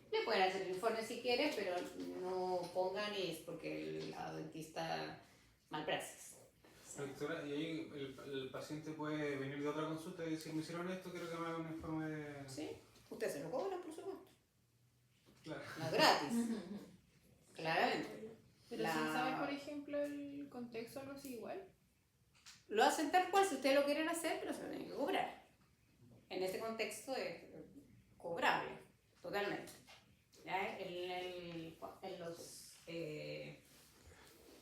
Le pueden hacer el informe si quieren, pero no pongan es porque la dentista malpraxis. Doctora, y ahí el paciente puede venir de otra consulta y decir, me hicieron esto, quiero que me hagan un informe de... ¿Sí? Ustedes se lo cobran, por supuesto. Claro. No gratis. Claramente. Pero sin saber, por ejemplo, el contexto o algo así igual. Lo hacen tal cual si ustedes lo quieren hacer, pero se lo tienen que cobrar. En este contexto es cobrable, totalmente. ¿Ya?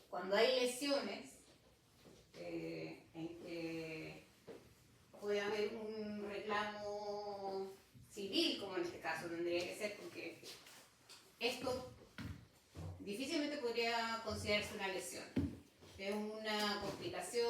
Cuando hay lesiones en que puede haber un reclamo civil, como en este caso tendría que ser, porque esto difícilmente podría considerarse una lesión. Es una complicación